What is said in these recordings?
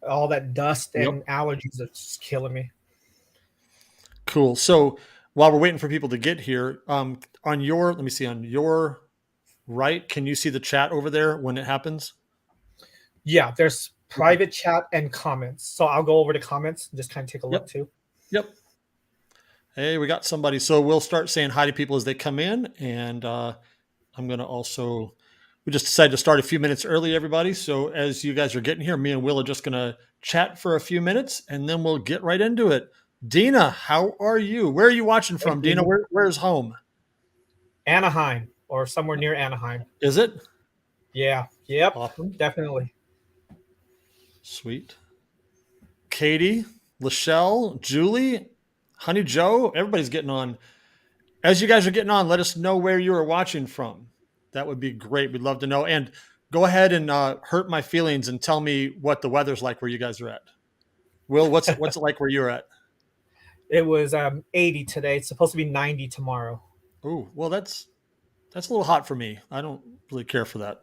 All that dust Yep. and allergies are just killing me. Cool. So while we're waiting for people to get here, on your, let me see, on your right, can you see the chat over there when it happens? Yeah, there's Okay. private chat and comments. So I'll go over the comments and just kind of take a look Yep. too. Yep. Hey, we got somebody. So we'll start saying hi to people as they come in. And I'm going to also, we just decided to start a few minutes early, everybody. So as you guys are getting here, me and Will are just going to chat for a few minutes and then we'll get right into it. Dina, how are you? Where are you watching Hey, from? Dina, Dina. where's home? Anaheim or somewhere near Anaheim. Is it? Yeah. Yep. Awesome. Definitely. Sweet. Katie, Lachelle, Julie, Honey Joe, everybody's getting on. As you guys are getting on, let us know where you are watching from. That would be great. We'd love to know. And go ahead and hurt my feelings and tell me what the weather's like where you guys are at. Will, what's it like where you're at? It was 80 today. It's supposed to be 90 tomorrow. Oh, well, that's a little hot for me. I don't really care for that.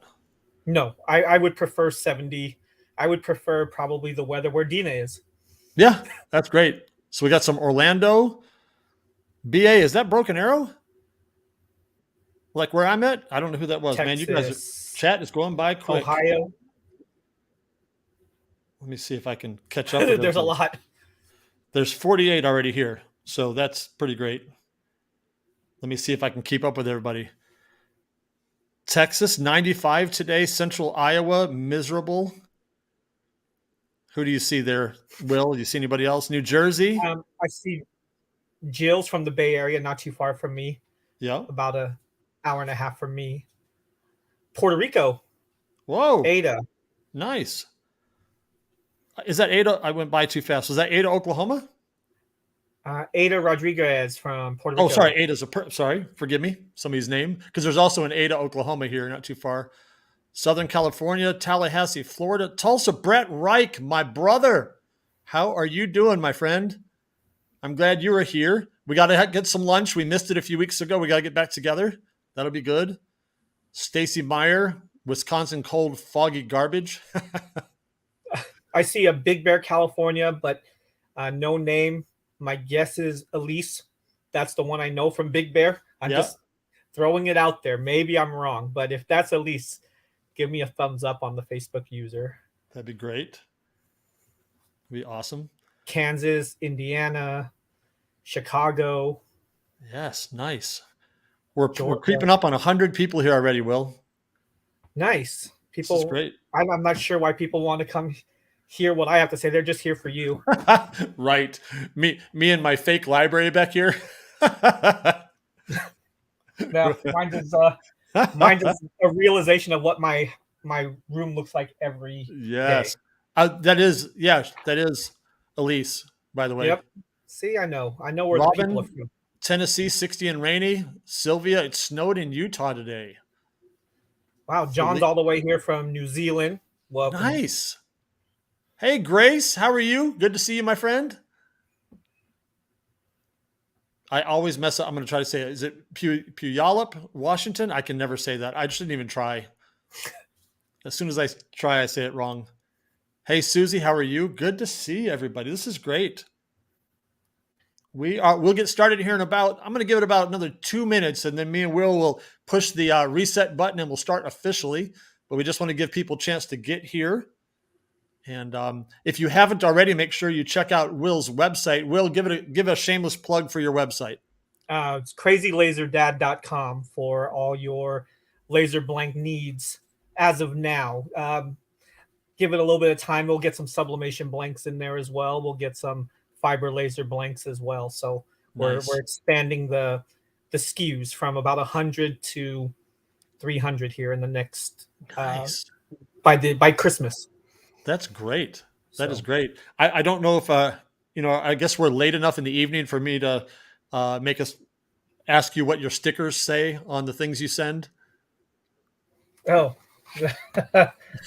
No, I would prefer 70. I would prefer probably the weather where Dina is. Yeah, that's great. So we got some Orlando. BA, is that Broken Arrow? Like where I'm at? I don't know who that was. Man, you guys are, Texas, chat is going by quick. Ohio. Let me see if I can catch up with There's a everybody. lot. There's 48 already here, so that's pretty great. Let me see if I can keep up with everybody. Texas, 95 today. Central Iowa, miserable. Who do you see there, Will? Do you see anybody else? New Jersey? I see Jill's from the Bay Area, not too far from me, Yeah. about a hour and a half from me. Puerto Rico, Whoa, Ada. nice. Is that Ada? I went by too fast. Was that Ada, Oklahoma? Ada Rodriguez from Puerto Oh, sorry. Rico. Ada's sorry. Forgive me. Somebody's name. Because there's also an Ada, Oklahoma here, not too far. Southern California, Tallahassee, Florida, Tulsa, Brett Reich, my brother. How are you doing, my friend? I'm glad you are here. We got to get some lunch. We missed it a few weeks ago. We got to get back together. That'll be good. Stacy Meyer, Wisconsin cold, foggy garbage. I see a Big Bear, California, but no name. My guess is Elise. That's the one I know from Big Bear. I'm Yeah, just throwing it out there. Maybe I'm wrong, but if that's Elise, give me a thumbs up on the Facebook user. that'd be great. That'd be awesome. Kansas, Indiana, Chicago, Yes, nice. We're Georgia. creeping up on 100 people here already, Will. Nice. This is People, great. I'm not sure why people want to come hear what I have to say. They're just here for you. Right. Me and my fake library back here. No, mine is a realization of what my room looks like every day. Yes. That is Elise, by the way. Yep. See, I know where the people are Robin, from. Tennessee, 60 and rainy. Sylvia, it snowed in Utah today. Wow, John's all the way here from New Zealand. Welcome. Nice. Hey, Grace, how are you? Good to see you, my friend. I always mess up. I'm going to try to say it. Is it Puyallup, Washington? I can never say that. I just didn't even try. As soon as I try, I say it wrong. Hey, Susie, how are you? Good to see everybody. This is great. We'll get started here in about, I'm going to give it about another 2 minutes, and then me and will push the reset button and we'll start officially. But we just want to give people a chance to get here. And if you haven't already, make sure you check out Will's website. Will, give a shameless plug for your website. It's crazylaserdad.com for all your laser blank needs as of now. Give it a little bit of time. We'll get some sublimation blanks in there as well. We'll get some fiber laser blanks as well. So we're Nice. expanding the SKUs from about 100 to 300 here in the next Nice. by Christmas. That's great. That is great. I don't know if I guess we're late enough in the evening for me to make us ask you what your stickers say on the things you send. Oh,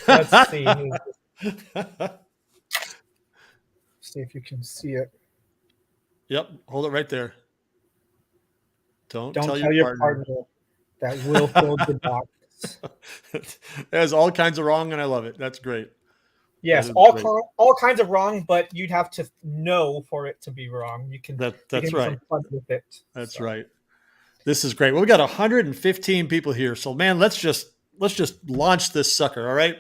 let's see. See if you can see it. Yep, hold it right there. Don't Don't tell tell your partner that will fill the box. There's all kinds of wrong, and I love it. That's great. Yes, is all great. all kinds of wrong, but you'd have to know for it to be wrong. You can That's have right. some fun with it. That's So right. This is great. Well, we got 115 people here, so man, let's just launch this sucker. All right.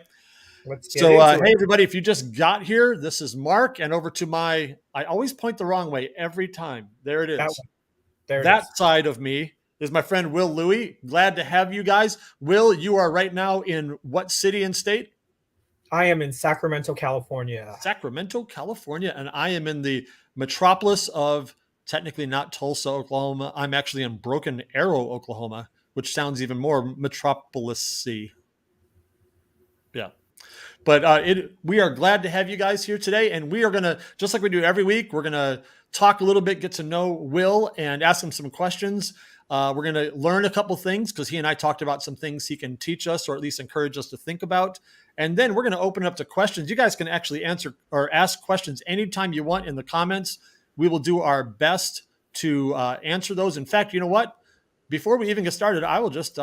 let's get So, into hey it. everybody, if you just got here, this is Mark, and over to my. I always point the wrong way every time. There it That is. one. There it is. That side of me is my friend Will Louie. Glad to have you guys. Will, you are right now in what city and state? I am in Sacramento, California. Sacramento, California, and I am in the metropolis of technically not Tulsa, Oklahoma. I'm actually in Broken Arrow, Oklahoma, which sounds even more metropolis-y. Yeah. But we are glad to have you guys here today, and we are gonna, just like we do every week, we're gonna talk a little bit, get to know Will, and ask him some questions. We're gonna learn a couple things because he and I talked about some things he can teach us, or at least encourage us to think about. And then we're gonna open it up to questions. You guys can actually answer or ask questions anytime you want in the comments. We will do our best to answer those. In fact, you know what? Before we even get started, I will just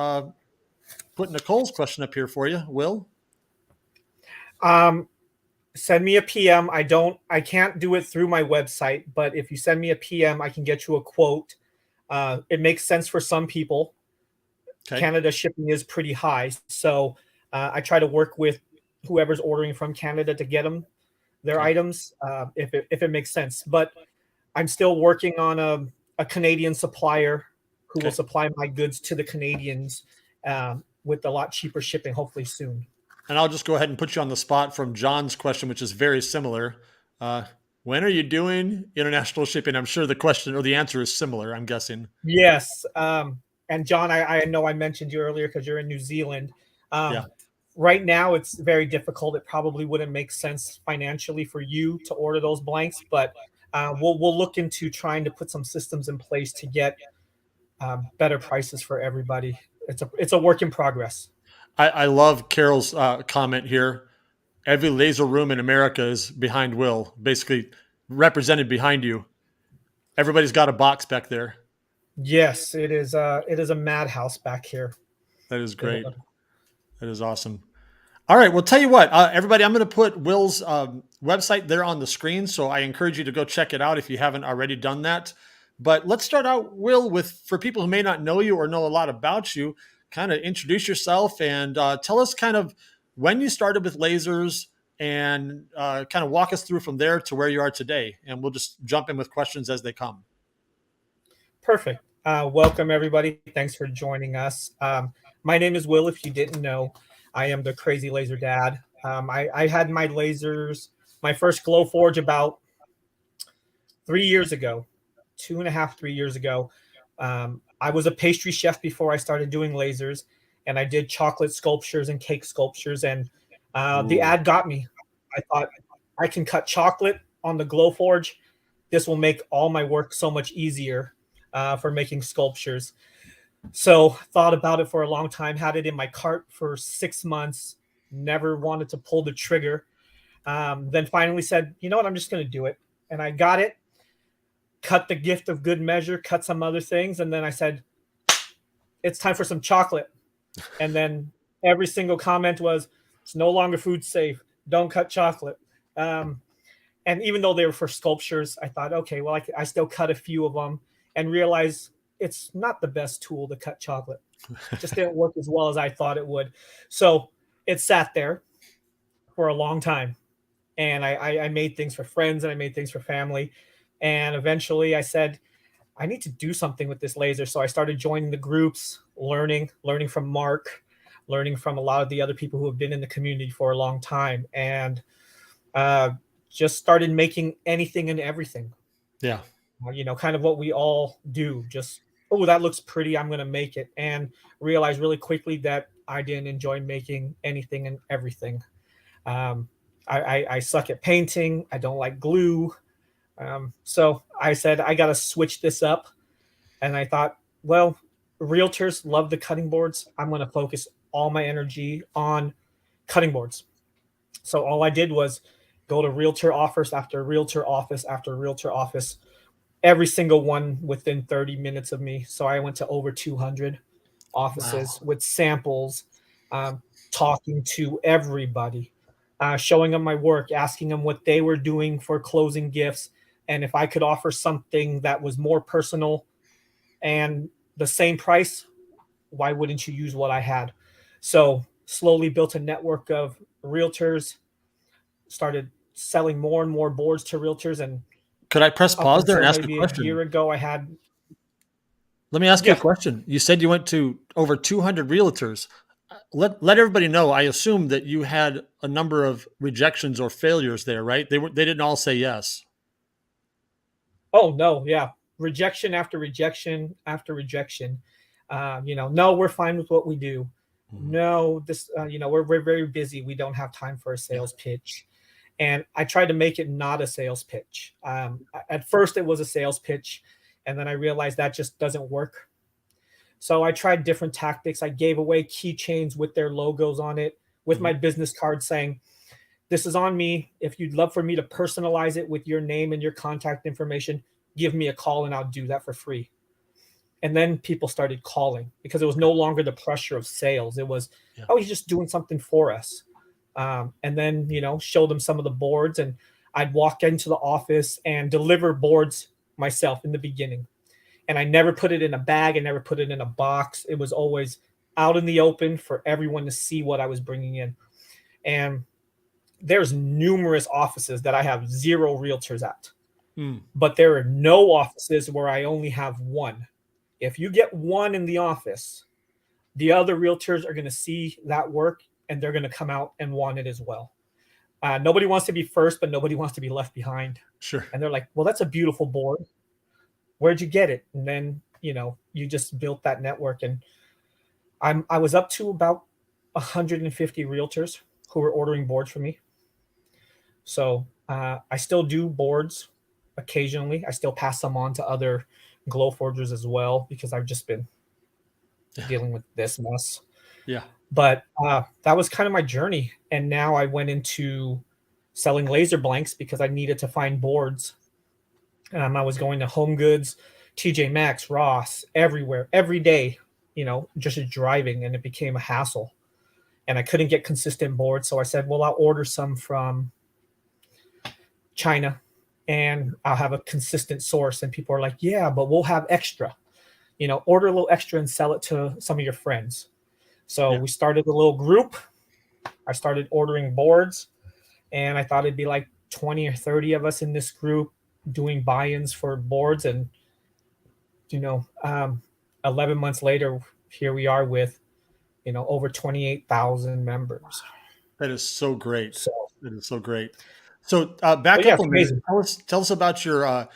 put Nicole's question up here for you, Will. Um, Send me a PM. I can't do it through my website, but if you send me a PM, I can get you a quote. It makes sense for some people. Okay. Canada shipping is pretty high, so I try to work with whoever's ordering from Canada to get them their Okay. items if it makes sense. But I'm still working on a Canadian supplier who will Okay. supply my goods to the Canadians with a lot cheaper shipping, hopefully soon. And I'll just go ahead and put you on the spot from John's question, which is very similar. Uh, when are you doing international shipping? I'm sure the question or the answer is similar, I'm guessing. Yes. And John, I know I mentioned you earlier because you're in New Zealand. Yeah. Right now, it's very difficult. It probably wouldn't make sense financially for you to order those blanks, but we'll look into trying to put some systems in place to get better prices for everybody. It's a work in progress. I love Carol's comment here. Every laser room in America is behind Will, basically represented behind you. Everybody's got a box back there. Yes, it is. It is a madhouse back here. That is great. That is awesome. All right. Well, tell you what, everybody, I'm going to put Will's website there on the screen. So I encourage you to go check it out if you haven't already done that. But let's start out, Will, with for people who may not know you or know a lot about you, kind of introduce yourself and tell us kind of when you started with lasers and kind of walk us through from there to where you are today. And we'll just jump in with questions as they come. Perfect. Welcome, everybody. Thanks for joining us. My name is Will, if you didn't know. I am the Crazy Laser Dad. I had my lasers, my first Glowforge about 3 years ago, 2.5, 3 years ago. I was a pastry chef before I started doing lasers, and I did chocolate sculptures and cake sculptures, and the Ooh. ad got me. I thought, I can cut chocolate on the Glowforge. This will make all my work so much easier for making sculptures. So thought about it for a long time, had it in my cart for 6 months, never wanted to pull the trigger. Then finally said, you know what, I'm just going to do it. And I got it, cut the gift of good measure, cut some other things. And then I said, it's time for some chocolate. And then every single comment was, it's no longer food safe. Don't cut chocolate. And even though they were for sculptures, I thought, okay, well, I still cut a few of them and realized it's not the best tool to cut chocolate. It just didn't work as well as I thought it would. So it sat there for a long time. And I made things for friends and I made things for family. And eventually I said, I need to do something with this laser. So I started joining the groups, learning from Mark, learning from a lot of the other people who have been in the community for a long time. And just started making anything and everything. Yeah. Kind of what we all do. Just, oh, that looks pretty, I'm going to make it. And realized really quickly that I didn't enjoy making anything and everything. I suck at painting. I don't like glue. So I said, I got to switch this up. And I thought, well, realtors love the cutting boards. I'm going to focus all my energy on cutting boards. So all I did was go to realtor office after realtor office after realtor office, every single one within 30 minutes of me. So I went to over 200 offices with samples, talking to everybody. showing them my work, asking them what they were doing for closing gifts, and if I could offer something that was more personal and the same price, why wouldn't you use what I had? So slowly built a network of realtors, started selling more and more boards to realtors, and Could I press up pause there and until ask a maybe a year question? ago, I had. Let me ask you a Yeah. question. You said you went to over 200 realtors. Let everybody know. I assume that you had a number of rejections or failures there, right? They didn't all say yes. Oh no, yeah, rejection after rejection after rejection. No, we're fine with what we do. Mhm. No, this, we're very busy. We don't have time for a Yeah. sales pitch. And I tried to make it not a sales pitch. At first, it was a sales pitch, and then I realized that just doesn't work. So I tried different tactics. I gave away keychains with their logos on it, with Mhm. my business card saying, "This is on me. If you'd love for me to personalize it with your name and your contact information, give me a call and I'll do that for free." And then people started calling because it was no longer the pressure of sales. It was, Yeah. oh, he's just doing something for us. And then, show them some of the boards, and I'd walk into the office and deliver boards myself in the beginning. And I never put it in a bag. I never put it in a box. It was always out in the open for everyone to see what I was bringing in. And there's numerous offices that I have zero realtors at, Mm. but there are no offices where I only have one. If you get one in the office, the other realtors are going to see that work and they're going to come out and want it as well. Nobody wants to be first, but nobody wants to be left behind. Sure. And they're like, well, that's a beautiful board. Where'd you get it? And then, you just built that network. And I was up to about 150 realtors who were ordering boards from me. So I still do boards occasionally. I still pass them on to other Glowforgers as well because I've just been dealing with this mess. Yeah. But that was kind of my journey. And now I went into selling laser blanks because I needed to find boards. I was going to Home Goods, TJ Maxx, Ross, everywhere, every day, just driving, and it became a hassle. And I couldn't get consistent boards. So I said, well, I'll order some from China and I'll have a consistent source. And people are like, yeah, but we'll have extra. Order a little extra and sell it to some of your friends. So Yeah. we started a little group. I started ordering boards, and I thought it'd be like 20 or 30 of us in this group doing buy-ins for boards. And, you know, um, 11 months later, here we are with, over 28,000 members. That is so great. So, That is so great. So so back yeah, up it's a minute. amazing. Tell us about your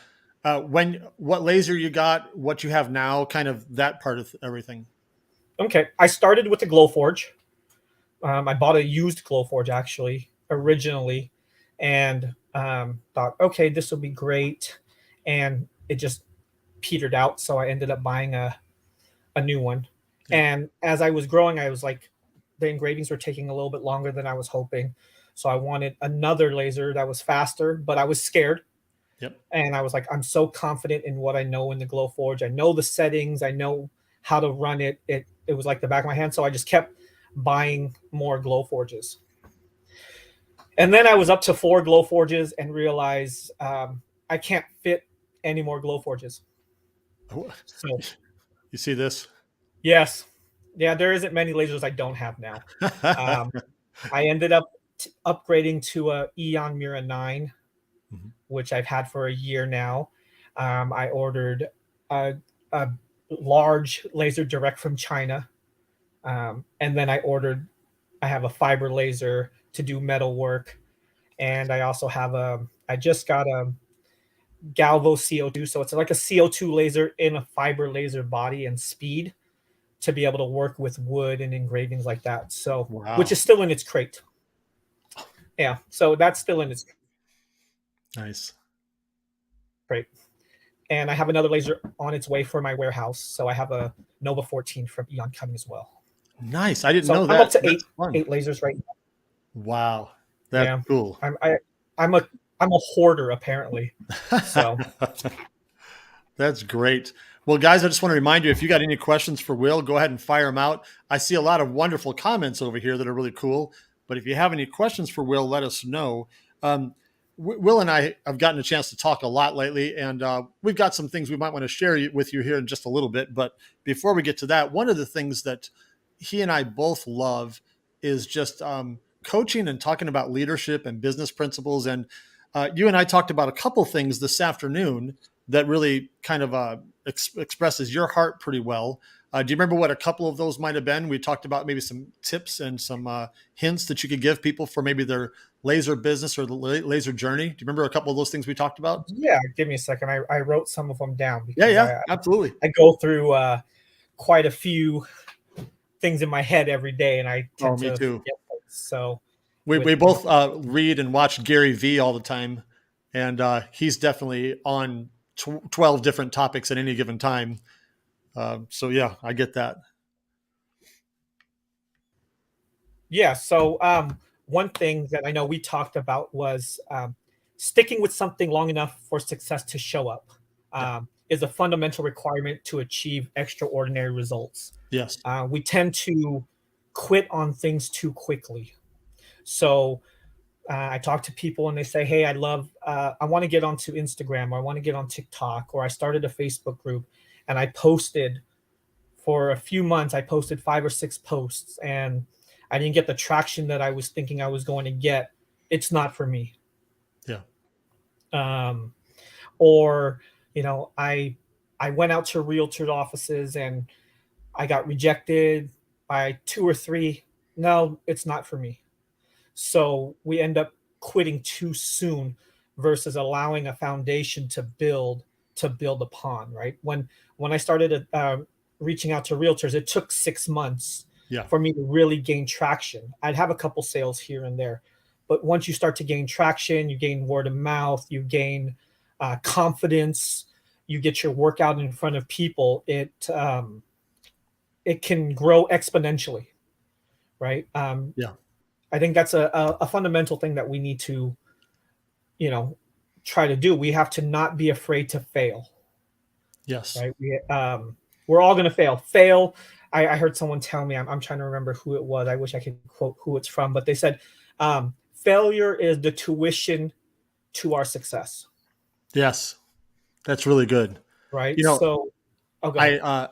what laser you got, what you have now, kind of that part of everything. Okay. I started with the Glowforge. I bought a used Glowforge actually originally, and thought, okay, this will be great, and it just petered out. So I ended up buying a new one. Yeah. And as I was growing, I was like, the engravings were taking a little bit longer than I was hoping. So I wanted another laser that was faster, but I was scared. Yep. And I was like, I'm so confident in what I know in the Glowforge. I know the settings. I know how to run it. It was like the back of my hand. So I just kept buying more Glowforges. And then I was up to 4 Glowforges and realized I can't fit any more Glowforges. Oh, So you see this? yes, yeah, there isn't many lasers I don't have now. Um, I ended up upgrading to a Eon Mira 9, Mhm. which I've had for a year now. I ordered a large laser direct from China. And then I have a fiber laser to do metal work. And I just got a Galvo CO2. So it's like a CO2 laser in a fiber laser body and speed to be able to work with wood and engravings like that. So, which Wow. is still in its crate. Yeah. So that's still in its Nice. crate. And I have another laser on its way for my warehouse. So I have a Nova 14 from Eon coming as well. Nice. I didn't So know I'm up that. to That's fun. eight lasers right now. Wow. That's Yeah. cool. I'm a hoarder apparently. So That's great. Well, guys, I just want to remind you, if you got any questions for Will, go ahead and fire them out. I see a lot of wonderful comments over here that are really cool. But if you have any questions for Will, let us know. Um, Will and I have gotten a chance to talk a lot lately, and we've got some things we might want to share with you here in just a little bit. But before we get to that, one of the things that he and I both love is just coaching and talking about leadership and business principles. And you and I talked about a couple things this afternoon that really kind of expresses your heart pretty well. Do you remember what a couple of those might have been? We talked about maybe some tips and some hints that you could give people for maybe their laser business or the laser journey. Do you remember a couple of those things we talked about? Yeah, give me a second. I wrote some of them down Yeah, because yeah, absolutely. I go through quite a few things in my head every day, and I Oh, tend me to too. forget things. So We both read and watch Gary Vee all the time, and he's definitely on 12 different topics at any given time. So yeah, I get that. yeah, so one thing that I know we talked about was sticking with something long enough for success to show up Yeah. is a fundamental requirement to achieve extraordinary results. Yes. We tend to quit on things too quickly. So I talk to people and they say, "Hey, I want to get onto Instagram, or I want to get on TikTok, or I started a Facebook group, and I posted for a few months. I posted 5 or 6 posts, and I didn't get the traction that I was thinking I was going to get. It's not for me." Yeah. Um, or I went out to realtor offices and I got rejected by 2 or 3. No, it's not for me. So we end up quitting too soon versus allowing a foundation to build upon. Right? When I started reaching out to realtors, it took 6 months Yeah. for me to really gain traction. I'd have a couple sales here and there, but once you start to gain traction, you gain word of mouth, you gain confidence, you get your work out in front of people. It can grow exponentially, right? Yeah. I think that's a fundamental thing that we need to, you know, try to do. We have to not be afraid to fail, Yes. right? We're all going to fail. Fail. I heard someone tell me, I'm trying to remember who it was. I wish I could quote who it's from, but they said, failure is the tuition to our success, Yes. That's really good. right? You know, So, oh, go ahead. I've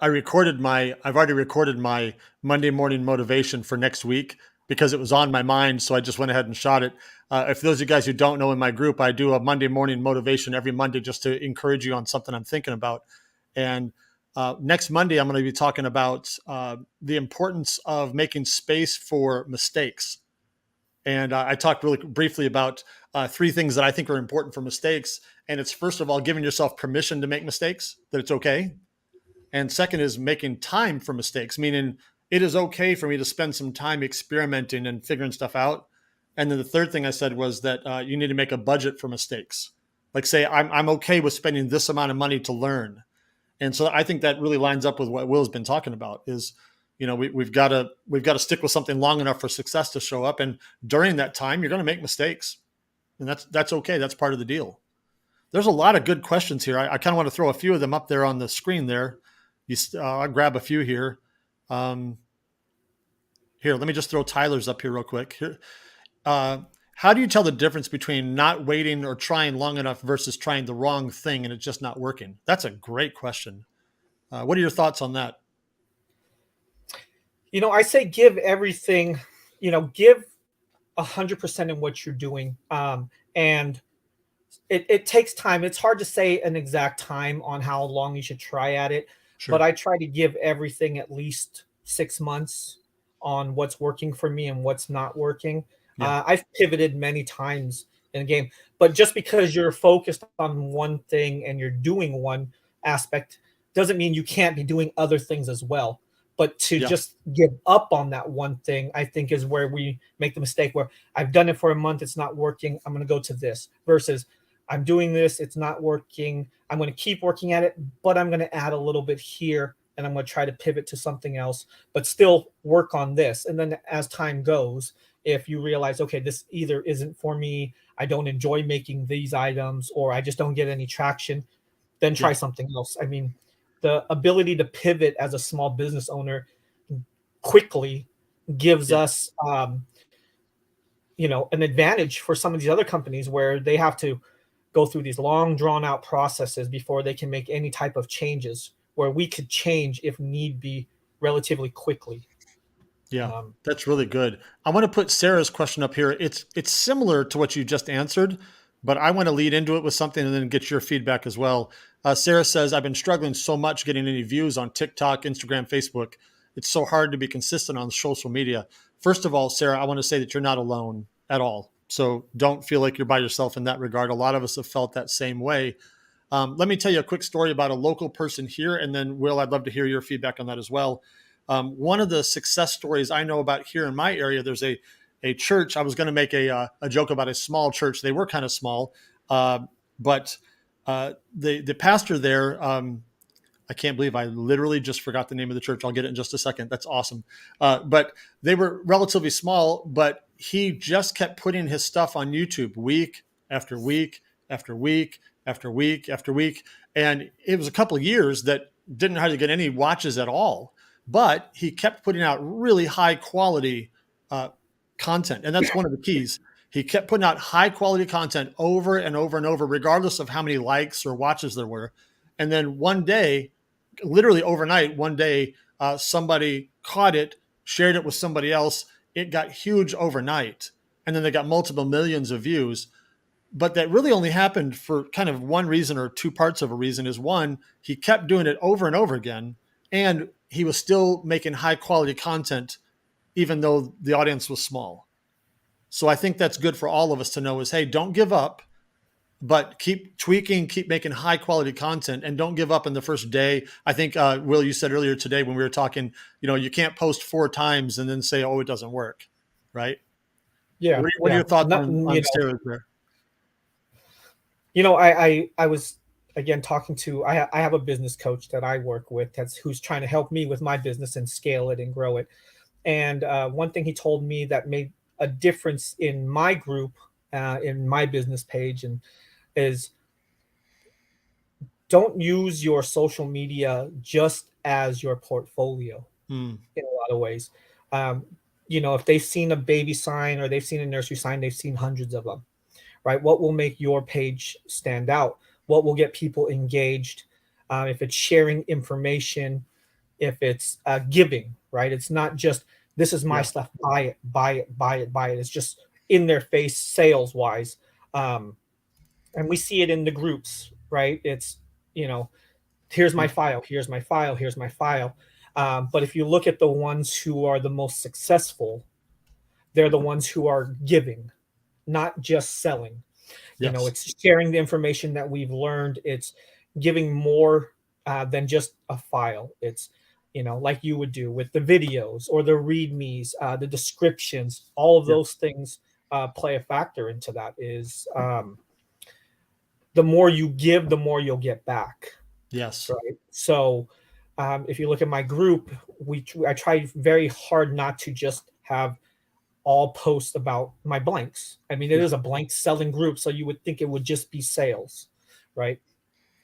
already recorded my Monday morning motivation for next week because it was on my mind. So I just went ahead and shot it. If those of you guys who don't know, in my group, I do a Monday morning motivation every Monday just to encourage you on something I'm thinking about. And next Monday, I'm going to be talking about the importance of making space for mistakes. And I talked really briefly about 3 things that I think are important for mistakes. And it's, first of all, giving yourself permission to make mistakes, that it's okay. And second is making time for mistakes, meaning it is okay for me to spend some time experimenting and figuring stuff out. And then the third thing I said was that you need to make a budget for mistakes. Like, say, I'm okay with spending this amount of money to learn. And so I think that really lines up with what Will's been talking about is, we've got to stick with something long enough for success to show up. And during that time, you're going to make mistakes, and that's okay. That's part of the deal. There's a lot of good questions here. I kind of want to throw a few of them up there on the screen there. I'll grab a few here. Here, let me just throw Tyler's up here real quick. Here, how do you tell the difference between not waiting or trying long enough versus trying the wrong thing and it's just not working? That's a great question. What are your thoughts on that? I say give everything, give 100% in what you're doing. And it takes time. It's hard to say an exact time on how long you should try at it, but Sure. I try to give everything at least 6 months on what's working for me and what's not working. Yeah. I've pivoted many times in a game, but just because you're focused on one thing and you're doing one aspect doesn't mean you can't be doing other things as well. But to Yeah. just give up on that one thing, I think is where we make the mistake where I've done it for a month, it's not working, I'm going to go to this versus I'm doing this, it's not working, I'm going to keep working at it, but I'm going to add a little bit here and I'm going to try to pivot to something else, but still work on this. And then as time goes, if you realize, okay, this either isn't for me, I don't enjoy making these items, or I just don't get any traction, then Yeah. try something else. I mean, the ability to pivot as a small business owner quickly gives Yeah. us an advantage for some of these other companies where they have to go through these long drawn out processes before they can make any type of changes, where we could change if need be relatively quickly. Yeah, um, that's really good. I want to put Sarah's question up here. It's similar to what you just answered, but I want to lead into it with something and then get your feedback as well. Sarah says, I've been struggling so much getting any views on TikTok, Instagram, Facebook. It's so hard to be consistent on social media. First of all, Sarah, I want to say that you're not alone at all. So don't feel like you're by yourself in that regard. A lot of us have felt that same way. Let me tell you a quick story about a local person here, and then Will, I'd love to hear your feedback on that as well. One of the success stories I know about here in my area, there's a church. I was going to make a joke about a small church. They were kind of small, but the pastor there, I can't believe I literally just forgot the name of the church. I'll get it in just a second. That's awesome. But they were relatively small, but he just kept putting his stuff on YouTube week after week after week after week after week. And it was a couple of years that didn't hardly get any watches at all. But he kept putting out really high quality uh, content. And that's one of the keys. He kept putting out high quality content over and over and over, regardless of how many likes or watches there were. And then one day, literally overnight, one day, somebody caught it, shared it with somebody else. It got huge overnight. And then they got multiple millions of views. But that really only happened for kind of one reason, or two parts of a reason. Is one, he kept doing it over and over again. And he was still making high quality content, even though the audience was small. So I think that's good for all of us to know is, hey, don't give up, but keep tweaking, keep making high quality content, and don't give up in the first day. I think, Will, you said earlier today when we were talking, you can't post 4 times and then say, oh, it doesn't work. Right. yeah, What are yeah. your thoughts Not, on Sarah's there? I was again talking to I have a business coach that I work with who's trying to help me with my business and scale it and grow it. And one thing he told me that made a difference in my group, in my business page, and is don't use your social media just as your portfolio Hmm. in a lot of ways. Um, if they've seen a baby sign or they've seen a nursery sign, they've seen hundreds of them, right? What will make your page stand out? What will get people engaged? If it's sharing information, if it's giving, right? It's not just this is my Yeah. stuff, buy it, buy it, buy it, buy it. It's just in their face sales wise. And we see it in the groups, right? It's, you know, here's my file, here's my file, here's my file. But if you look at the ones who are the most successful, they're the ones who are giving, not just selling. Yes. It's sharing the information that we've learned. It's giving more than just a file. It's, like you would do with the videos or the readmes, the descriptions, all of Yeah. those things play a factor into that. Is the more you give, the more you'll get back. Yes. Right. So if you look at my group, I try very hard not to just have all posts about my blanks. I mean, it Yeah. is a blank selling group, so you would think it would just be sales, right?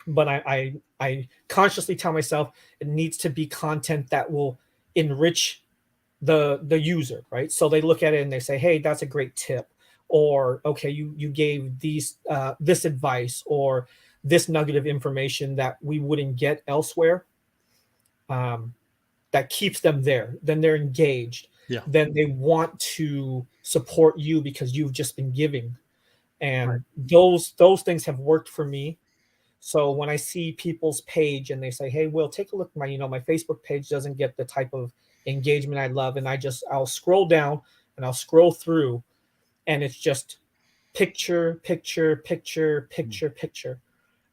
But I consciously tell myself it needs to be content that will enrich the user, right? So they look at it and they say, hey, that's a great tip, or okay, you gave this advice or this nugget of information that we wouldn't get elsewhere. Um, that keeps them there. Then they're engaged. Yeah. Then they want to support you because you've just been giving. Right. And those things have worked for me. So when I see people's page and they say, "Hey, Will, take a look at my Facebook page doesn't get the type of engagement I love," and I'll scroll down and I'll scroll through, and it's just picture, picture, picture, Mm. picture, picture.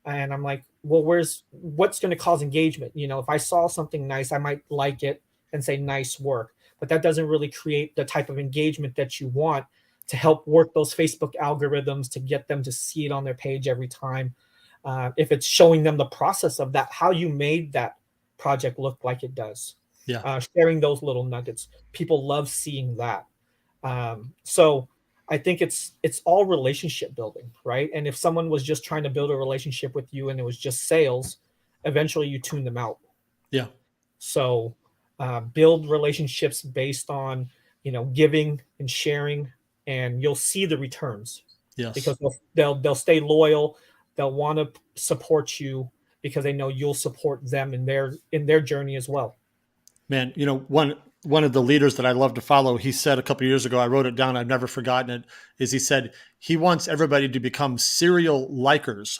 And I'm like, well, what's going to cause engagement? If I saw something nice, I might like it and say nice work, but that doesn't really create the type of engagement that you want to help work those Facebook algorithms to get them to see it on their page every time. If it's showing them the process of that, how you made that project look like it does, Yeah. sharing those little nuggets, people love seeing that. So I think it's all relationship building, right? And if someone was just trying to build a relationship with you and it was just sales, eventually you tune them out. Yeah. So build relationships based on giving and sharing. and you'll see the returns Yes. because they'll stay loyal. They'll want to support you because they know you'll support them in their journey as well. Man, one of the leaders that I love to follow, he said a couple of years ago, I wrote it down, I've never forgotten it, is he said he wants everybody to become serial likers.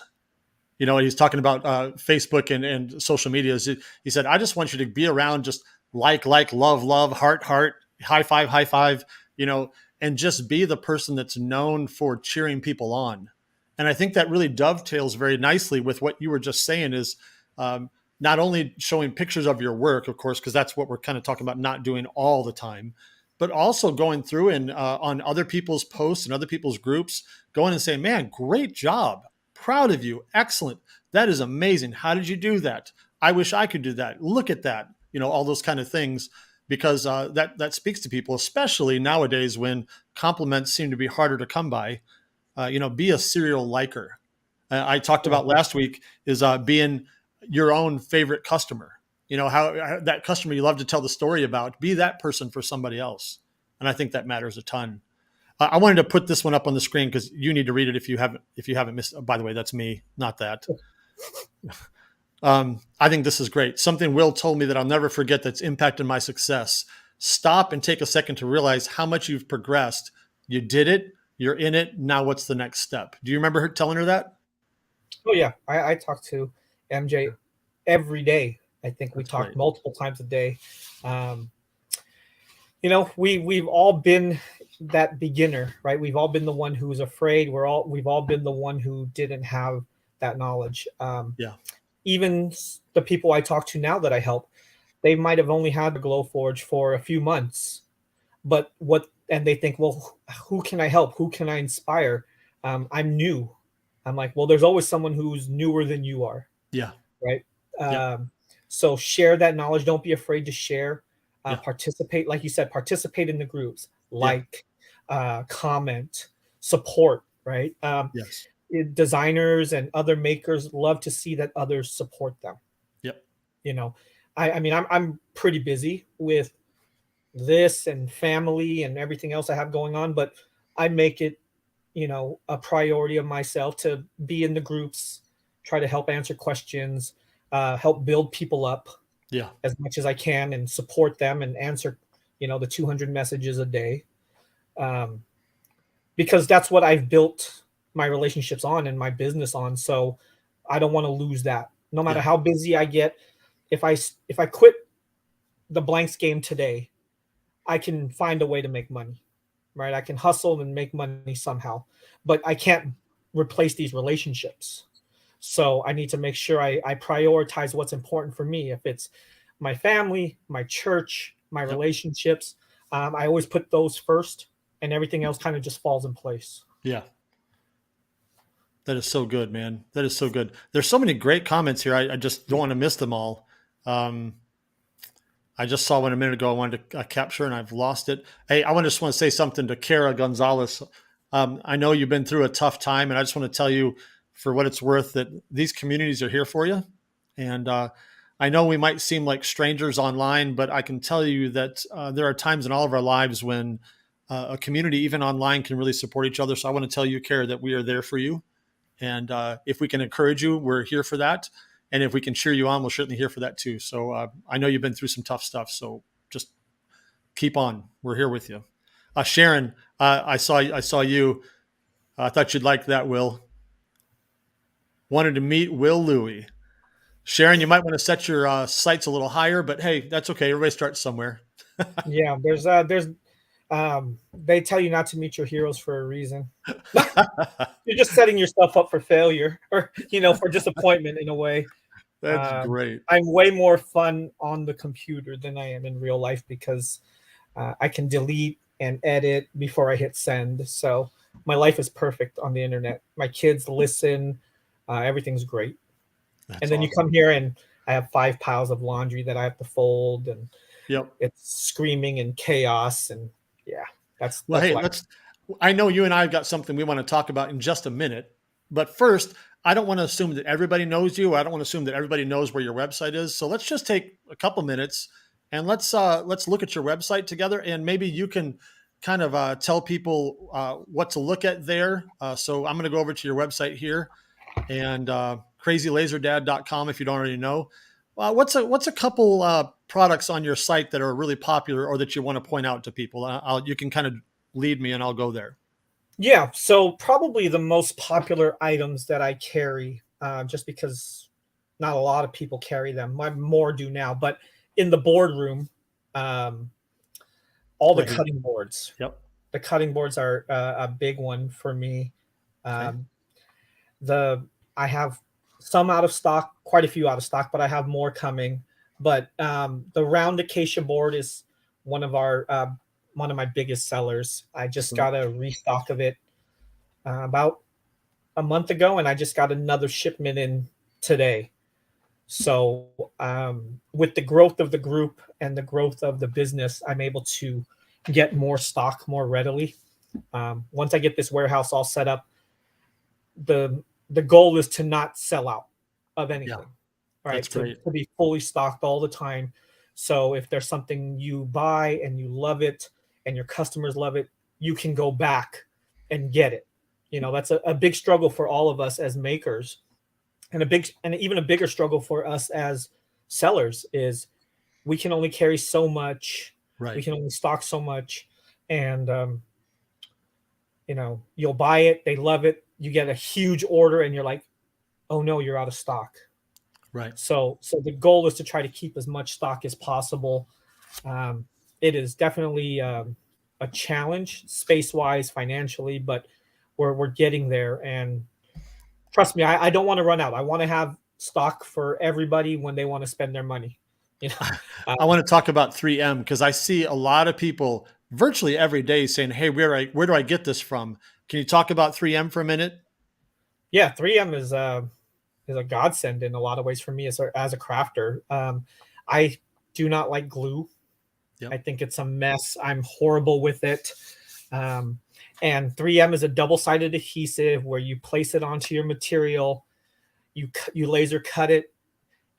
He's talking about Facebook and social media. He said, I just want you to be around, just like, love, heart, high five, and just be the person that's known for cheering people on. And I think that really dovetails very nicely with what you were just saying is not only showing pictures of your work, of course, because that's what we're kind of talking about, not doing all the time, but also going through and on other people's posts and other people's groups, going and saying, man, great job. Proud of you. Excellent. That is amazing. How did you do that? I wish I could do that. Look at that. All those kind of things, because that speaks to people, especially nowadays when compliments seem to be harder to come by. Be a serial liker. I talked about last week is being your own favorite customer. How that customer you love to tell the story about, be that person for somebody else. And I think that matters a ton. I wanted to put this one up on the screen because you need to read it if you haven't missed. By the way, that's me, not that. I think this is great. Something Will told me that I'll never forget that's impacted my success. Stop and take a second to realize how much you've progressed. You did it. You're in it. Now what's the next step? Do you remember her telling her that? Oh yeah, I talk to MJ every day. I think we That's talk great. multiple times a day. We've all been that beginner, right? We've all been the one who was afraid. We've all been the one who didn't have that knowledge. Yeah. Even the people I talk to now that I help, they might have only had the Glowforge for a few months, and they think, well, who can I help? Who can I inspire? I'm new. I'm like, well, there's always someone who's newer than you are. Yeah. Right. Yep. So share that knowledge. Don't be afraid to share. Yeah. Participate, like you said, participate in the groups, Yeah. comment, support, right? Yes. Designers and other makers love to see that others support them. Yep. I mean, I'm pretty busy with this and family and everything else I have going on, but I make it, a priority of myself to be in the groups, try to help answer questions, help build people up Yeah. as much as I can and support them and answer, the 200 messages a day. Because that's what I've built my relationships on and my business on. So I don't want to lose that. No matter Yeah. how busy I get, if I quit the blanks game today, I can find a way to make money, right? I can hustle and make money somehow, but I can't replace these relationships. So I need to make sure I prioritize what's important for me. If it's my family, my church, my Yep. relationships, I always put those first, and everything else kind of just falls in place. Yeah. That is so good, man. That is so good. There's so many great comments here. I just don't want to miss them all. I just saw one a minute ago I wanted to capture and I've lost it. Hey, just want to say something to Kara Gonzalez. I know you've been through a tough time, and I just want to tell you, for what it's worth, that these communities are here for you. And I know we might seem like strangers online, but I can tell you that there are times in all of our lives when a community, even online, can really support each other. So I want to tell you, Kara, that we are there for you. And if we can encourage you, we're here for that. And if we can cheer you on, we're certainly here for that too. So I know you've been through some tough stuff. So just keep on. We're here with you. Sharon, I saw you. I thought you'd like that, Will. Wanted to meet Will Louie. Sharon, you might want to set your sights a little higher, but hey, that's okay. Everybody starts somewhere. Yeah, they tell you not to meet your heroes for a reason. You're just setting yourself up for failure or, for disappointment in a way. That's great. I'm way more fun on the computer than I am in real life because I can delete and edit before I hit send. So my life is perfect on the internet. My kids listen. Everything's great. That's and then awesome. you come here and I have 5 piles of laundry that I have to fold, and Yep. it's screaming and chaos. And yeah, that's Hey, life. I know you and I have got something we want to talk about in just a minute, but first, I don't want to assume that everybody knows you. I don't want to assume that everybody knows where your website is. So let's just take a couple minutes and let's look at your website together, and maybe you can kind of tell people what to look at there. So I'm going to go over to your website here and crazylaserdad.com if you don't already know. What's a couple products on your site that are really popular or that you want to point out to people? You can kind of lead me and I'll go there. Yeah, so probably the most popular items that I carry, just because not a lot of people carry them. More do now, but in the boardroom, um, all the Right here. cutting boards. Yep. The cutting boards are a big one for me. Okay. The I have some out of stock, quite a few out of stock, but I have more coming. But the round acacia board is one of our one of my biggest sellers. I just got a restock of it about a month ago, and I just got another shipment in today. So with the growth of the group and the growth of the business, I'm able to get more stock more readily. Once I get this warehouse all set up, the goal is to not sell out of anything. Yeah, Right? that's great. To be fully stocked all the time. So if there's something you buy and you love it and your customers love it, you can go back and get it. That's a big struggle for all of us as makers, and even a bigger struggle for us as sellers is we can only carry so much, we Right. can only stock so much, and you'll buy it, they love it, you get a huge order, and you're like, oh no, you're out of stock. Right. So the goal is to try to keep as much stock as possible. It is definitely a challenge, space wise, financially, but we're getting there. And trust me, I don't want to run out. I want to have stock for everybody when they want to spend their money. You know, I want to talk about 3M because I see a lot of people virtually every day saying, "Hey, where do I get this from?" Can you talk about 3M for a minute? Yeah, 3M is a godsend in a lot of ways for me as a crafter. I do not like glue. Yep. I think it's a mess. I'm horrible with it. Um, and 3M is a double-sided adhesive where you place it onto your material, you laser cut it,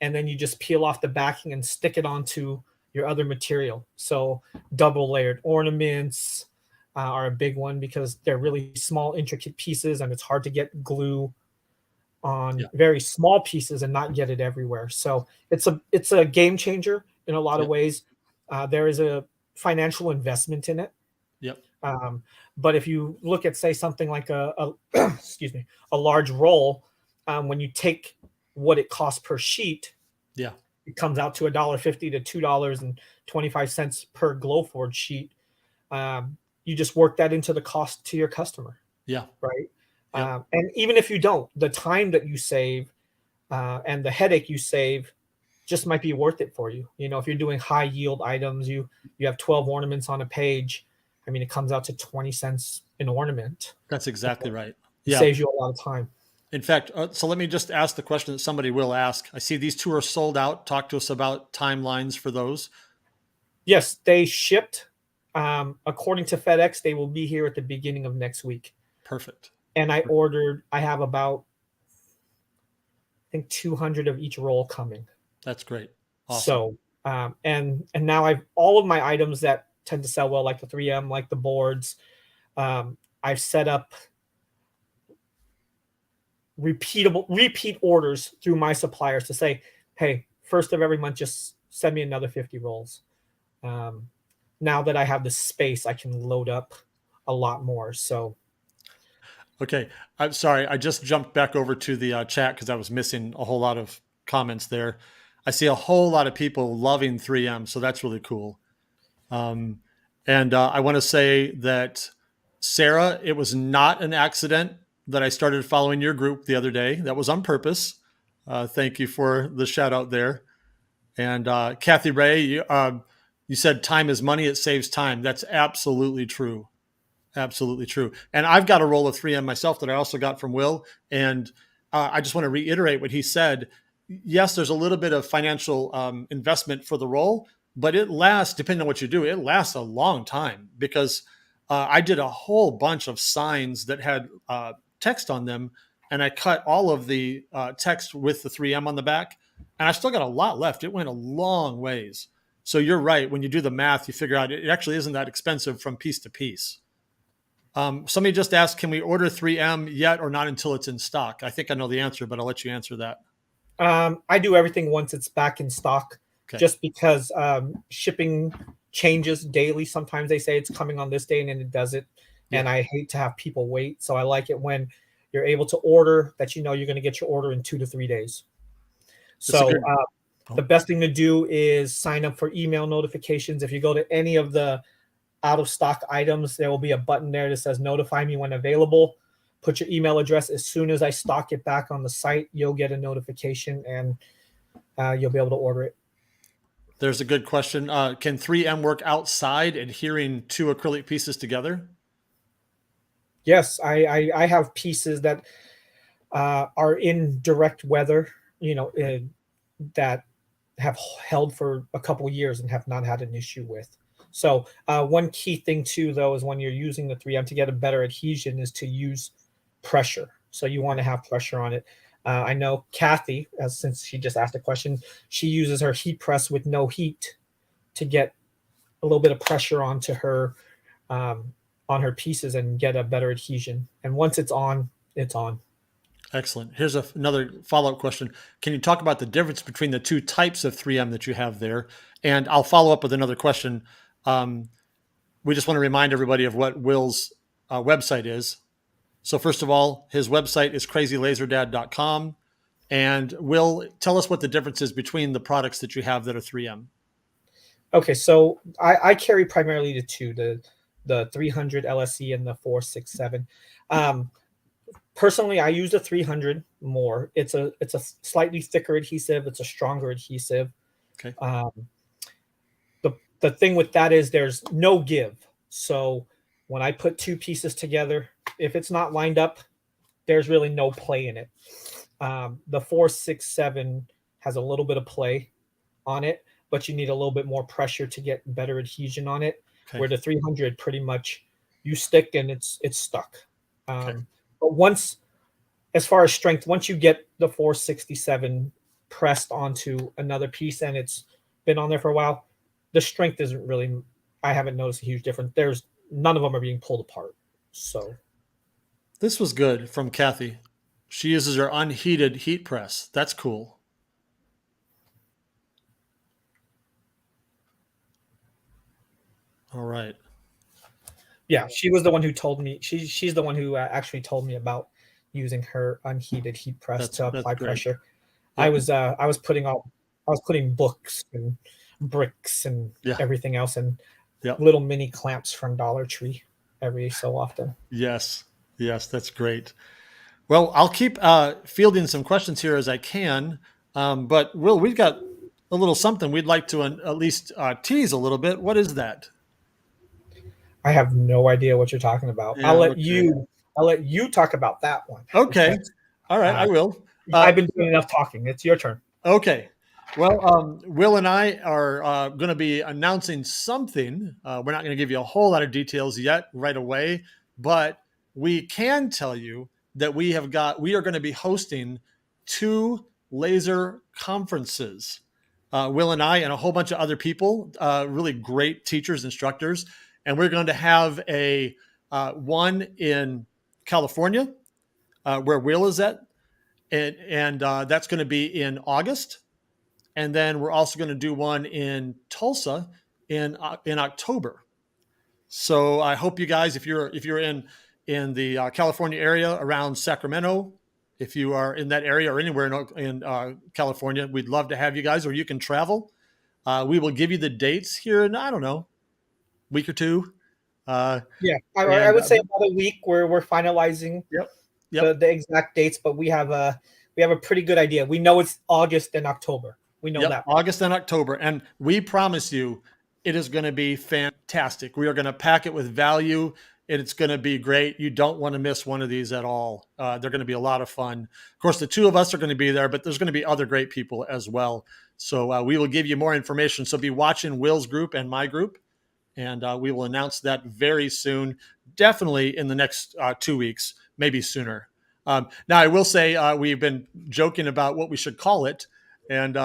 and then you just peel off the backing and stick it onto your other material. So double layered ornaments are a big one because they're really small, intricate pieces, and it's hard to get glue on Yep. very small pieces and not get it everywhere. So it's a game changer in a lot of Yep. ways. There is a financial investment in it. Yep. Um, but if you look at, say, something like a excuse me, a large roll, when you take what it costs per sheet, Yeah. it comes out to $1.50 to $2.25 per Glowforge sheet. You just work that into the cost to your customer, Yeah. right? Yep. And even if you don't, the time that you save and the headache you save just might be worth it for you. If you're doing high yield items, you have 12 ornaments on a page. I mean, it comes out to 20 cents an ornament. That's exactly right. It Yeah. saves you a lot of time. In fact, so let me just ask the question that somebody will ask. I see these two are sold out. Talk to us about timelines for those. Yes, they shipped. According to FedEx, they will be here at the beginning of next week. Perfect. And I have about, I think, 200 of each roll coming. That's great. Awesome. So, and now all of my items that tend to sell well, like the 3M, like the boards, I've set up repeat orders through my suppliers to say, hey, first of every month, just send me another 50 rolls. Now that I have the space, I can load up a lot more. So, okay. I'm sorry. I just jumped back over to the chat because I was missing a whole lot of comments there. I see a whole lot of people loving 3M, so that's really cool. And I want to say that, Sarah, it was not an accident that I started following your group the other day. That was on purpose. Thank you for the shout out there. And Kathy Ray, you said time is money. It saves time. That's absolutely true. Absolutely true. And I've got a roll of 3M myself that I also got from Will. And I just want to reiterate what he said. Yes, there's a little bit of financial investment for the roll, but it lasts, depending on what you do, it lasts a long time because I did a whole bunch of signs that had text on them, and I cut all of the text with the 3M on the back, and I still got a lot left. It went a long ways. So you're right. When you do the math, you figure out it actually isn't that expensive from piece to piece. Somebody just asked, can we order 3M yet or not until it's in stock? I think I know the answer, but I'll let you answer that. I do everything once it's back in stock, Okay. just because shipping changes daily. Sometimes they say it's coming on this day and then it doesn't. Yeah. And I hate to have people wait. So I like it when you're able to order that you know you're going to get your order in 2 to 3 days. So good. the best thing to do is sign up for email notifications. If you go to any of the out of stock items, there will be a button there that says notify me when available. Put your email address. As soon as I stock it back on the site, you'll get a notification and you'll be able to order it. There's a good question. Can 3M work outside adhering 2 acrylic pieces together? Yes, I have pieces that are in direct weather, that have held for a couple years and have not had an issue with. So one key thing too, though, is when you're using the 3M to get a better adhesion is to use pressure. So you want to have pressure on it. I know Kathy, since she just asked a question, she uses her heat press with no heat to get a little bit of pressure onto her on her pieces and get a better adhesion. And once it's on, it's on. Excellent. Here's another follow-up question. Can you talk about the difference between the 2 types of 3M that you have there? And I'll follow up with another question. We just want to remind everybody of what Will's website is. So first of all, his website is crazylazerdad.com. And Will, tell us what the difference is between the products that you have that are 3M. Okay, so I carry primarily the two, the 300 LSE and the 467. Personally, I use the 300 more. It's a slightly thicker adhesive. It's a stronger adhesive. Okay. The thing with that is there's no give. So when I put 2 pieces together, if it's not lined up, there's really no play in it. The 467 has a little bit of play on it, but you need a little bit more pressure to get better adhesion on it. Okay. Where the 300 pretty much you stick and it's stuck. Okay. But once, as far as strength, once you get the 467 pressed onto another piece and it's been on there for a while, the strength isn't really, I haven't noticed a huge difference. There's none of them are being pulled apart. So this was good from Kathy. She uses her unheated heat press. That's cool. All right. Yeah, she was the one who told me. She's the one who actually told me about using her unheated heat press to apply pressure. Yep. I was putting books and bricks and everything else and little mini clamps from Dollar Tree every so often. Yes, that's great. Well, I'll keep fielding some questions here as I can. But Will, we've got a little something we'd like to at least tease a little bit. What is that? I have no idea what you're talking about. Yeah, I'll let you talk about that one. Okay. Because, all right, I will. I've been doing enough talking. It's your turn. Okay. Well, Will and I are going to be announcing something. We're not going to give you a whole lot of details yet right away, but we can tell you that we are going to be hosting 2 laser conferences. Will and I and a whole bunch of other people, really great teachers, instructors, and we're going to have a one in California, where Will is at, and that's going to be in August. And then we're also going to do one in Tulsa in October. So I hope you guys, if you're in the California area around Sacramento, if you are in that area or anywhere in California, we'd love to have you guys, or you can travel. We will give you the dates here in, I don't know, week or 2. I would say about a week where we're finalizing the exact dates, but we have a pretty good idea. We know it's August and October. We know that. August and October. And we promise you it is going to be fantastic. We are going to pack it with value. And it's going to be great. You don't want to miss one of these at all. They're going to be a lot of fun. Of course, the 2 of us are going to be there, but there's going to be other great people as well. So we will give you more information. So be watching Will's group and my group. And we will announce that very soon, definitely in the next 2 weeks, maybe sooner. Now, I will say we've been joking about what we should call it. And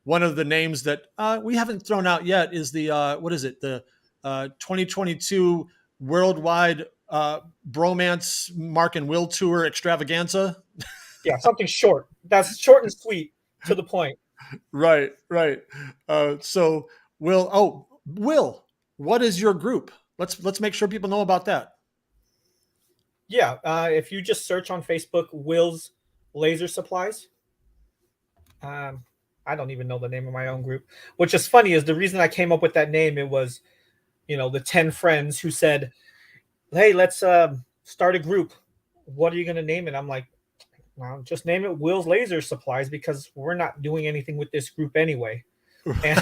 one of the names that we haven't thrown out yet is the what is it? The 2022 Worldwide Bromance Mark and Will Tour Extravaganza. Yeah, something short. That's short and sweet, to the point. Right, right. So Will, what is your group? Let's make sure people know about that. Yeah, if you just search on Facebook, Will's Laser Supplies. I don't even know the name of my own group. Which is funny is the reason I came up with that name. It was, the 10 friends who said, "Hey, let's start a group. What are you going to name it?" I'm like, "Well, just name it Will's Laser Supplies because we're not doing anything with this group anyway." And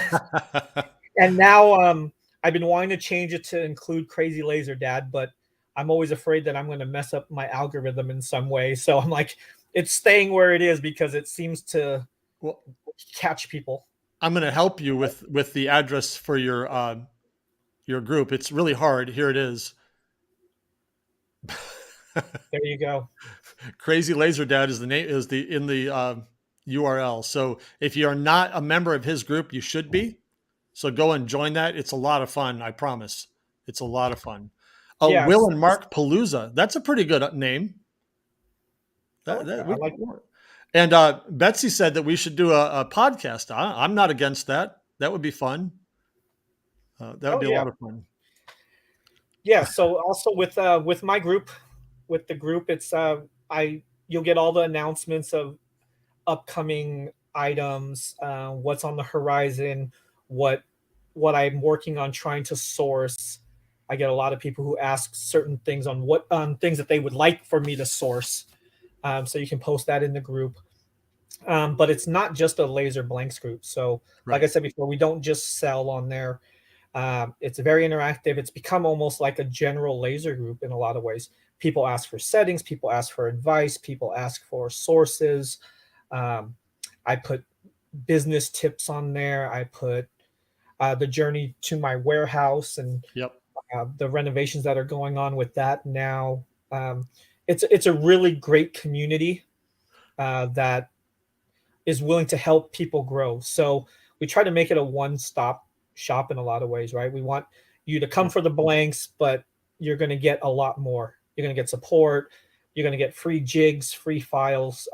and now I've been wanting to change it to include Crazy Laser Dad, but I'm always afraid that I'm going to mess up my algorithm in some way. So I'm like, it's staying where it is because it seems to Well, catch people. I'm going to help you with the address for your group. It's really hard. Here it is. There you go. Crazy Laser Dad is the name is the in the URL. So if you are not a member of his group, you should be. So go and join that. It's a lot of fun. I promise. It's a lot of fun. Oh, Yeah, Will and Mark Palooza. That's a pretty good name. I like that. I like And Betsy said that we should do a podcast. I'm not against that. That would be fun. That would be a yeah. lot of fun. Yeah, so also with my group, with the group, it's you'll get all the announcements of upcoming items, what's on the horizon, what I'm working on trying to source. I get a lot of people who ask certain things on what things that they would like for me to source. So you can post that in the group. But it's not just a laser blanks group. So like I said before, we don't just sell on there. It's very interactive. It's become almost like a general laser group in a lot of ways. People ask for settings, people ask for advice, people ask for sources. I put business tips on there. I put the journey to my warehouse and the renovations that are going on with that now. It's a really great community that is willing to help people grow. So we try to make it a one-stop shop in a lot of ways, right? We want you to come for the blanks, but you're going to get a lot more. You're going to get support. You're going to get free jigs, free files.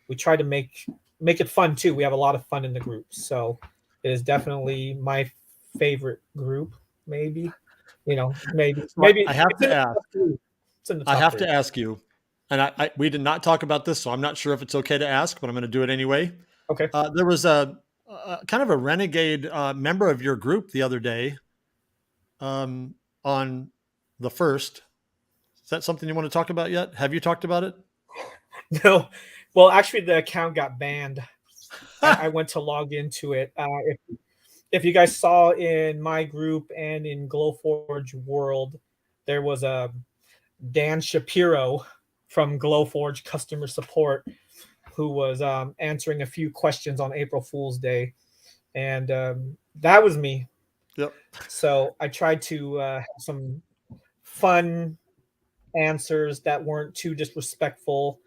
We try to make it fun too. We have a lot of fun in the group, so it is definitely my favorite group. Maybe, maybe I have to ask. It's in the top I have three. to ask you, and we did not talk about this, so I'm not sure if it's okay to ask, but I'm going to do it anyway. Okay. There was a kind of a renegade member of your group the other day on the 1st. Is that something you want to talk about yet? Have you talked about it? No. Well, actually, the account got banned. I went to log into it. If you guys saw in my group and in Glowforge World, there was a Dan Shapiro from Glowforge customer support who was answering a few questions on April Fool's Day, and that was me. Yep. So I tried to have some fun answers that weren't too disrespectful,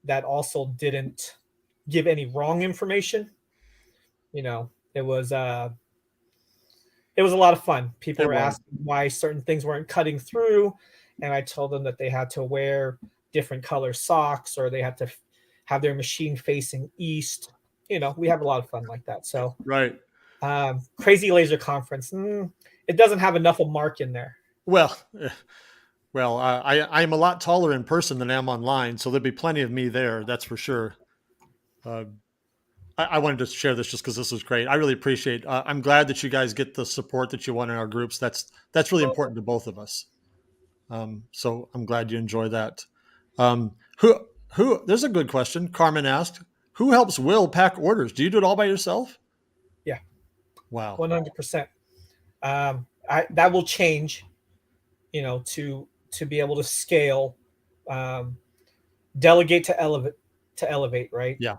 that also didn't give any wrong information. It was a lot of fun. People were asking why certain things weren't cutting through, and I told them that they had to wear different color socks or they had to have their machine facing east. We have a lot of fun like that. So right. Crazy Laser Conference, it doesn't have enough of Mark in there. Well, I'm a lot taller in person than I am online, so there'd be plenty of me there. That's for sure. I wanted to share this just because this was great. I really appreciate. I'm glad that you guys get the support that you want in our groups. That's really important to both of us. So I'm glad you enjoy that. Who? There's a good question. Carmen asked, "Who helps Will pack orders? Do you do it all by yourself?" Yeah. Wow. 100%. That will change. To be able to scale, delegate to elevate, right? Yeah.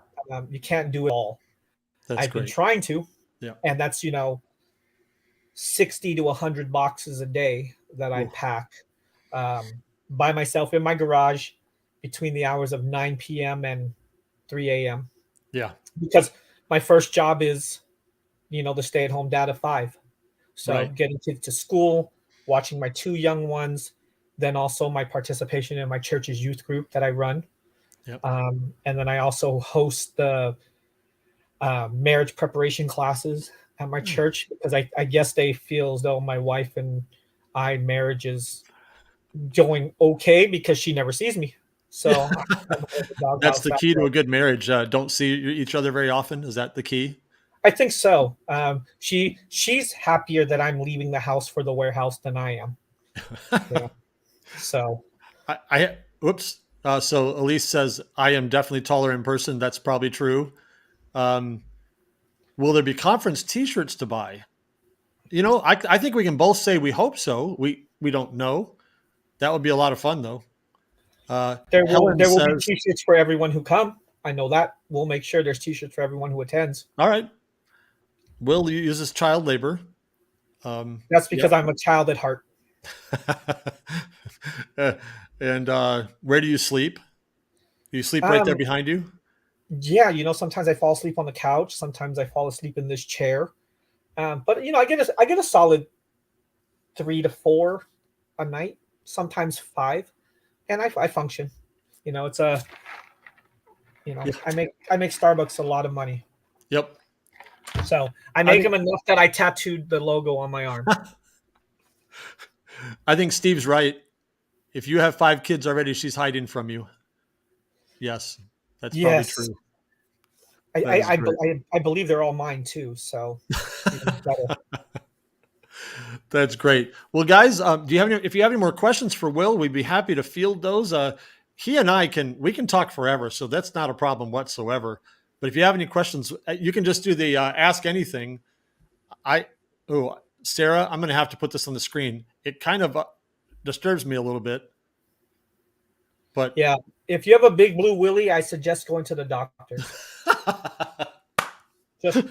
You can't do it all. I've been trying to, and that's 60 to 100 boxes a day that I pack by myself in my garage between the hours of 9 p.m. and 3 a.m. Yeah. Because my first job is the stay-at-home dad of 5. So Right. getting kids to school, watching my 2 young ones, then also my participation in my church's youth group that I run. Yep. And then I also host the marriage preparation classes at my church because I guess they feel as though my wife and I marriage is going okay because she never sees me. So I'm in the That's doghouse the that key to way. a good marriage. Don't see each other very often. Is that the key? I think so. She's happier that I'm leaving the house for the warehouse than I am. Yeah. So Whoops. So Elise says, I am definitely taller in person. That's probably true. Um, will there be conference t-shirts to buy? I think we can both say we hope so. We don't know. That would be a lot of fun though. Helen there will be says, t-shirts for everyone who come. I know that. We'll make sure there's t-shirts for everyone who attends. all right, Will uses child labor. That's Yep. because I'm a child at heart. Uh, and where do you sleep? Do you sleep right there Um, behind you? yeah, sometimes I fall asleep on the couch. Sometimes I fall asleep in this chair. But I get a solid 3 to 4 a night, sometimes 5, and I function. It's a Yeah. I make Starbucks a lot of money, Yep. so I I make think them enough that I tattooed the logo on my arm. I think Steve's right. If you have 5 kids already, she's hiding from you. Yes, that's probably Yes, true. That is great. I believe they're all mine too. So even better. That's great. Well, guys, do you have any? If you have any more questions for Will, we'd be happy to field those. He and I can talk forever, so that's not a problem whatsoever. But if you have any questions, you can just do the ask anything. I oh Sarah, I'm going to have to put this on the screen. It kind of disturbs me a little bit, but Yeah, if you have a big blue willy, I suggest going to the doctors. Just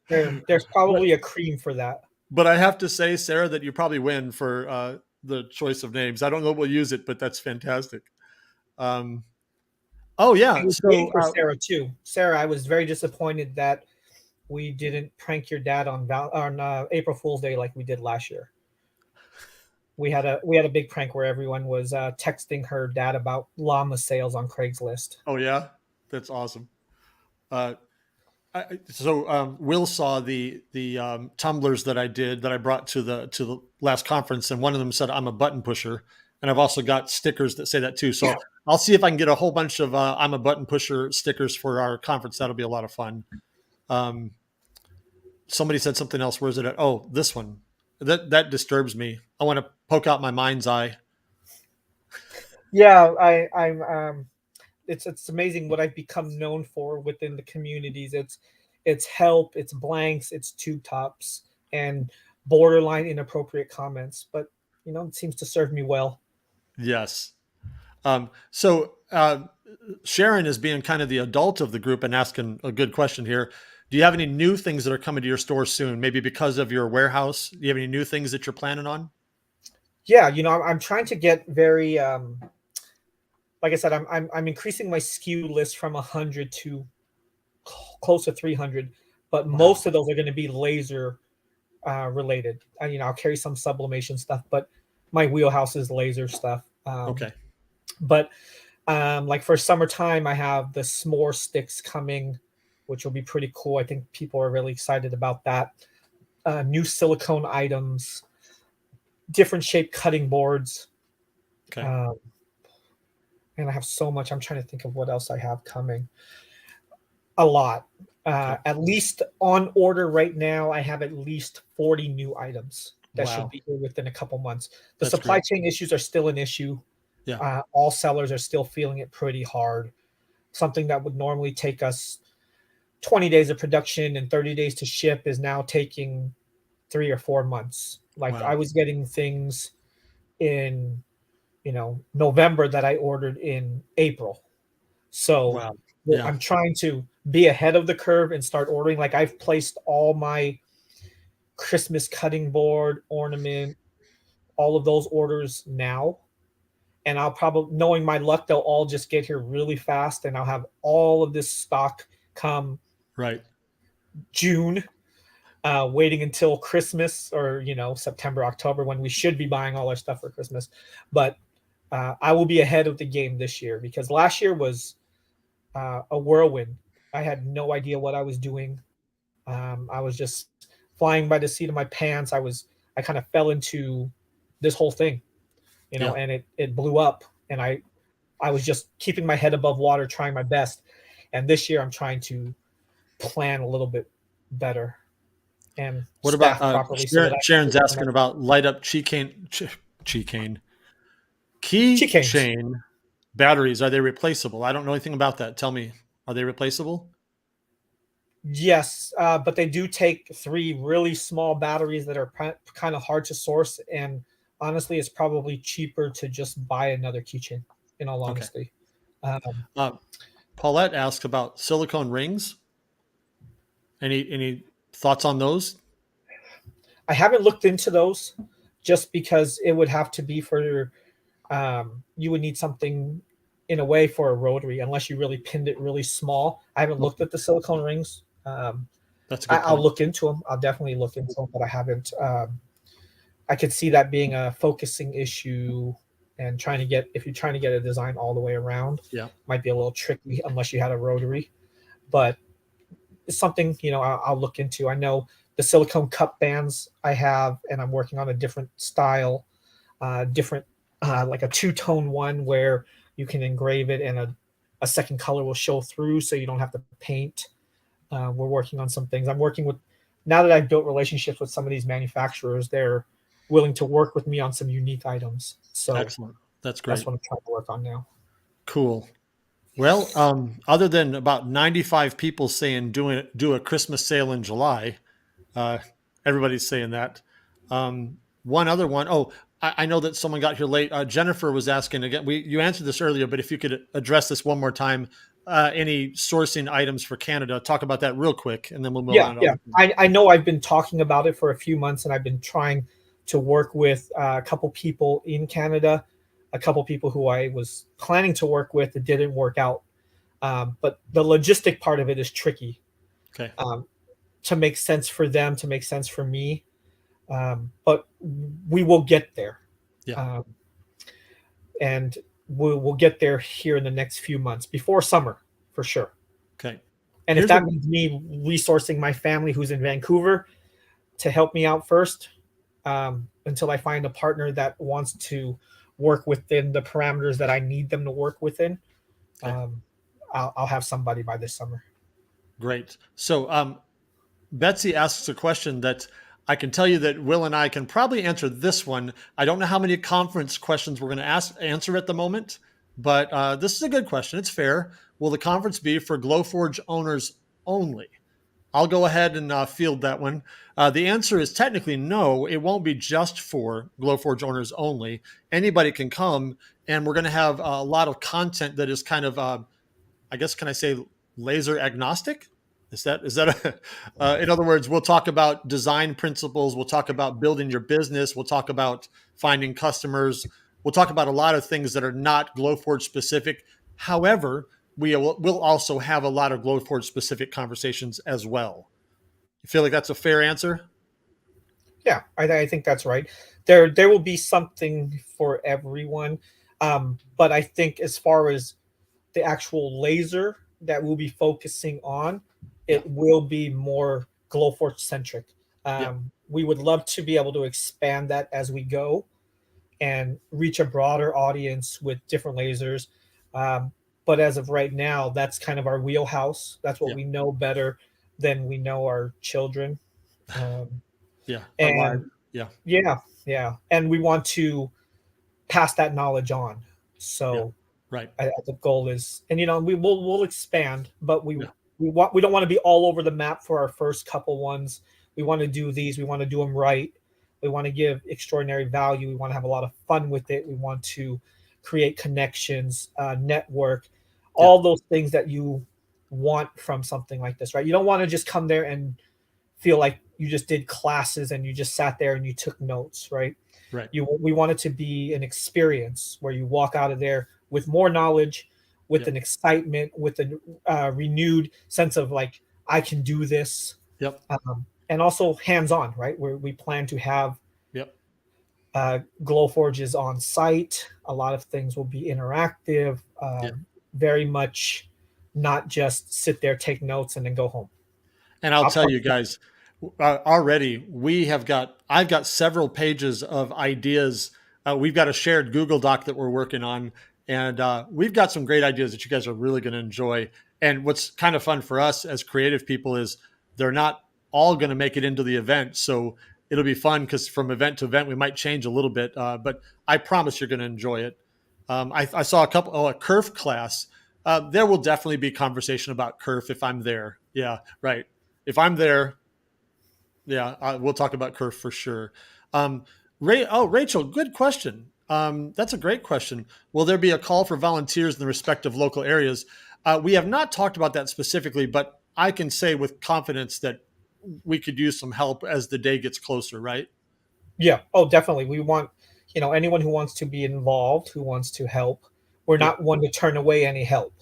there's but probably a cream for that. but I have to say, Sarah, that you probably win for the choice of names. I don't know if we'll use it, but that's fantastic. Um, oh I yeah, was waiting so for Sarah too. Sarah, I was very disappointed that we didn't prank your dad on April Fool's Day like we did last year. We had a big prank where everyone was texting her dad about llama sales on Craigslist. oh yeah, that's awesome. Uh, Will saw the tumblers that I brought to the last conference, and one of them said I'm a button pusher, and I've also got stickers that say that too. So I'll see if I can get a whole bunch of I'm a button pusher stickers for our conference. That'll be a lot of fun. Um, Somebody said something else. Where's it at? Oh, this one. That disturbs me. I want to poke out my mind's eye. Yeah, I'm it's amazing what I've become known for within the communities. It's help, it's blanks, it's tube tops, and borderline inappropriate comments. But it seems to serve me well. Yes. So Sharon is being kind of the adult of the group and asking a good question here. Do you have any new things that are coming to your store soon? Maybe because of your warehouse? Do you have any new things that you're planning on? Yeah, I'm trying to get very like I said, I'm increasing my SKU list from 100 to close to 300, but Wow. most of those are going to be laser related. And I'll carry some sublimation stuff, but my wheelhouse is laser stuff. Okay. But like for summertime, I have the s'more sticks coming, which will be pretty cool. I think people are really excited about that. New silicone items, different shape cutting boards. Okay. Um, and I have so much. I'm trying to think of what else I have coming. A lot. Okay. At least on order right now, I have at least 40 new items that should Wow. be here within a couple months. The That's supply great. chain issues are still an issue. Yeah. All sellers are still feeling it pretty hard. Something that would normally take us 20 days of production and 30 days to ship is now taking 3 or 4 months. Like I Wow. was getting things in, November that I ordered in April. So Wow. Yeah. I'm trying to be ahead of the curve and start ordering. Like I've placed all my Christmas cutting board, ornament, all of those orders now. And I'll probably, knowing my luck, they'll all just get here really fast. And I'll have all of this stock come Right. June. waiting until Christmas or September, October when we should be buying all our stuff for Christmas. But I will be ahead of the game this year because last year was a whirlwind. I had no idea what I was doing. I was just flying by the seat of my pants. I kind of fell into this whole thing, Yeah. and it blew up. And I was just keeping my head above water, trying my best. And this year I'm trying to plan a little bit better and What about staff properly so that Sharon, I Sharon's can asking about light up chicanes. keychain batteries. Are they replaceable? I don't know anything about that. Tell me, are they replaceable? Yes, but they do take three really small batteries that are kind of hard to source. And honestly, it's probably cheaper to just buy another keychain, in all Okay. honesty. Um, Uh, Paulette asks about silicone rings. Any thoughts on those? I haven't looked into those just because it would have to be for, you would need something in a way for a rotary, unless you really pinned it really small. I haven't looked Okay, at the silicone rings. that's a good I'll point. look into them. I'll definitely look into them, but I haven't. I could see that being a focusing issue, and if you're trying to get a design all the way around, Yeah. might be a little tricky unless you had a rotary. But it's something I'll look into. I know the silicone cup bands I have, and I'm working on a different style, different like a two-tone one where you can engrave it and a second color will show through, so you don't have to paint. We're working on some things. I'm working with now that I've built relationships with some of these manufacturers. They're willing to work with me on some unique items. So Excellent. That's that's great. what I'm trying to work on now. Cool. Well, other than about 95 people saying do a Christmas sale in July, uh, everybody's saying that. One other one. Oh, I know that someone got here late. Jennifer was asking again. You answered this earlier, but if you could address this one more time, any sourcing items for Canada, talk about that real quick, and then we'll move Yeah, on to yeah. other things. I know I've been talking about it for a few months, and I've been trying to work with a couple people in Canada, a couple people who I was planning to work with. It didn't work out. But the logistic part of it is tricky, Okay. um, to make sense for them, to make sense for me. But we will get there. Yeah. Um, and we'll get there here in the next few months before summer for sure. Okay. And if Here's a that means me resourcing my family who's in Vancouver to help me out first, until I find a partner that wants to work within the parameters that I need them to work within, okay. um, I'll have somebody by this summer. Great. So, Betsy asks a question that I can tell you that Will and I can probably answer this one. I don't know how many conference questions we're going to answer at the moment, but this is a good question. It's fair. Will the conference be for Glowforge owners only? I'll go ahead and field that one. The answer is technically no. It won't be just for Glowforge owners only. Anybody can come, and we're going to have a lot of content that is kind of I guess, can I say laser agnostic? Is that a, in other words, we'll talk about design principles. We'll talk about building your business. We'll talk about finding customers. We'll talk about a lot of things that are not Glowforge specific. However, we'll also have a lot of Glowforge specific conversations as well. You feel like that's a fair answer? Yeah, I think that's right. There will be something for everyone, but I think as far as the actual laser that we'll be focusing on, Yeah. it will be more Glowforge centric. Yeah. We would love to be able to expand that as we go and reach a broader audience with different lasers. Um, but as of right now, that's kind of our wheelhouse. That's what Yeah. we know better than we know our children. Um, Yeah. Our live. and Yeah. yeah, yeah. And we want to pass that knowledge on. Yeah. So Right. the goal is, and we'll expand, but Yeah. we don't want to be all over the map for our first couple ones. We want to do these. We want to do them right. We want to give extraordinary value. We want to have a lot of fun with it. We want to create connections, network, Yeah. all those things that you want from something like this, right? You don't want to just come there and feel like you just did classes and you just sat there and you took notes, right? Right. We want it to be an experience where you walk out of there with more knowledge, with Yep. an excitement, with a renewed sense of like I can do this. Yep. and also hands-on, right? Where we plan to have Yep. Glowforge is on site. A lot of things will be interactive, Yeah. very much not just sit there, take notes, and then go home. And I'll I'll tell punch you that. guys, already I've got several pages of ideas. We've got a shared Google Doc that we're working on, and we've got some great ideas that you guys are really going to enjoy. And what's kind of fun for us as creative people is they're not all going to make it into the event, so it'll be fun because from event to event we might change a little bit, but I promise you're going to enjoy it. I saw a Kerf class. There will definitely be conversation about Kerf if I'm there. Yeah, right. If I'm there, yeah, we'll talk about Kerf for sure. Rachel, good question. That's a great question. Will there be a call for volunteers in the respective local areas? We have not talked about that specifically, but I can say with confidence that we could use some help as the day gets closer, right? Yeah. Oh, definitely. We want, anyone who wants to be involved, who wants to help. We're Yeah. not one to turn away any help.